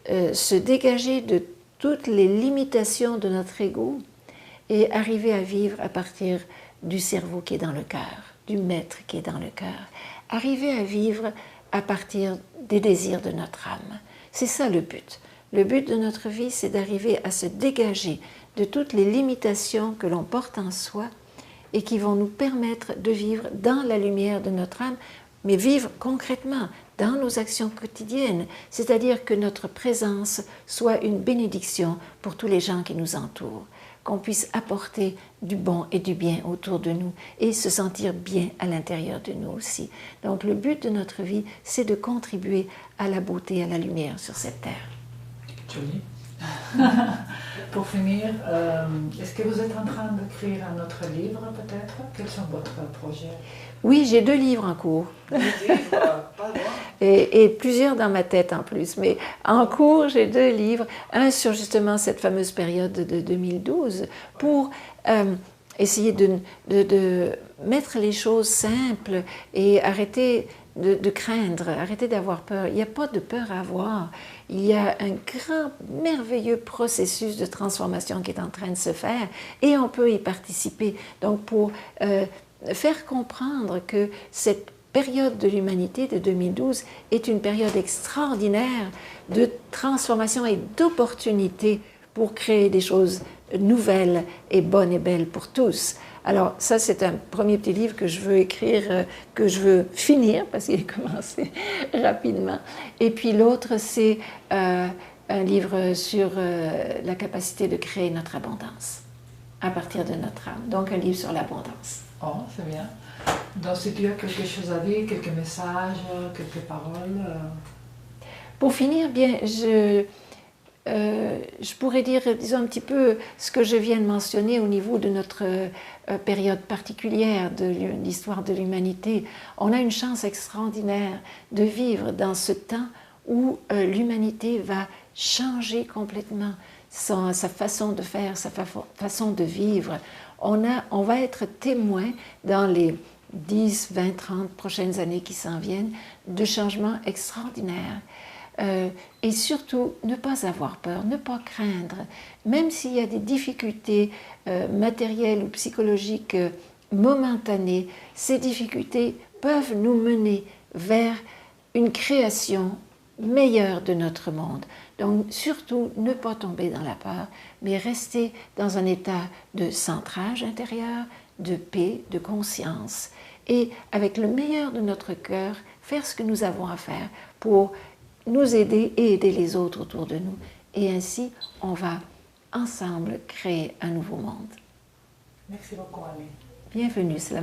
se dégager de toutes les limitations de notre ego et arriver à vivre à partir du cerveau qui est dans le cœur, du maître qui est dans le cœur. Arriver à vivre à partir des désirs de notre âme. C'est ça le but. Le but de notre vie, c'est d'arriver à se dégager de toutes les limitations que l'on porte en soi et qui vont nous permettre de vivre dans la lumière de notre âme, mais vivre concrètement dans nos actions quotidiennes, c'est-à-dire que notre présence soit une bénédiction pour tous les gens qui nous entourent, qu'on puisse apporter du bon et du bien autour de nous et se sentir bien à l'intérieur de nous aussi. Donc le but de notre vie, c'est de contribuer à la beauté, à la lumière sur cette terre. Joli. Pour finir, est-ce que vous êtes en train d'écrire un autre livre peut-être? Quels sont vos projets? Oui, j'ai 2 livres en cours. 2 livres, pas loin. Et plusieurs dans ma tête en plus. Mais en cours, j'ai 2 livres. Un sur justement cette fameuse période de 2012 pour essayer de mettre les choses simples et arrêter de craindre, arrêter d'avoir peur. Il n'y a pas de peur à avoir. Il y a un grand, merveilleux processus de transformation qui est en train de se faire et on peut y participer. Donc pour faire comprendre que cette période de l'humanité de 2012 est une période extraordinaire de transformation et d'opportunité pour créer des choses nouvelles et bonnes et belles pour tous. Alors ça, c'est un premier petit livre que je veux écrire, que je veux finir, parce qu'il est commencé rapidement. Et puis l'autre, c'est un livre sur la capacité de créer notre abondance à partir de notre âme. Donc un livre sur l'abondance. Oh, c'est bien. Donc si tu as quelque chose à dire, quelques messages, quelques paroles. Pour finir, bien, je pourrais dire, disons un petit peu ce que je viens de mentionner au niveau de notre période particulière de l'histoire de l'humanité. On a une chance extraordinaire de vivre dans ce temps où l'humanité va changer complètement sa façon de faire, sa façon de vivre. On va être témoin dans les 10, 20, 30 prochaines années qui s'en viennent de changements extraordinaires. Et surtout, ne pas avoir peur, ne pas craindre, même s'il y a des difficultés matérielles ou psychologiques momentanées, ces difficultés peuvent nous mener vers une création meilleure de notre monde. Donc surtout, ne pas tomber dans la peur, mais rester dans un état de centrage intérieur, de paix, de conscience, et avec le meilleur de notre cœur, faire ce que nous avons à faire pour nous aider et aider les autres autour de nous. Et ainsi, on va ensemble créer un nouveau monde. Merci beaucoup, Annie. Bienvenue, c'est la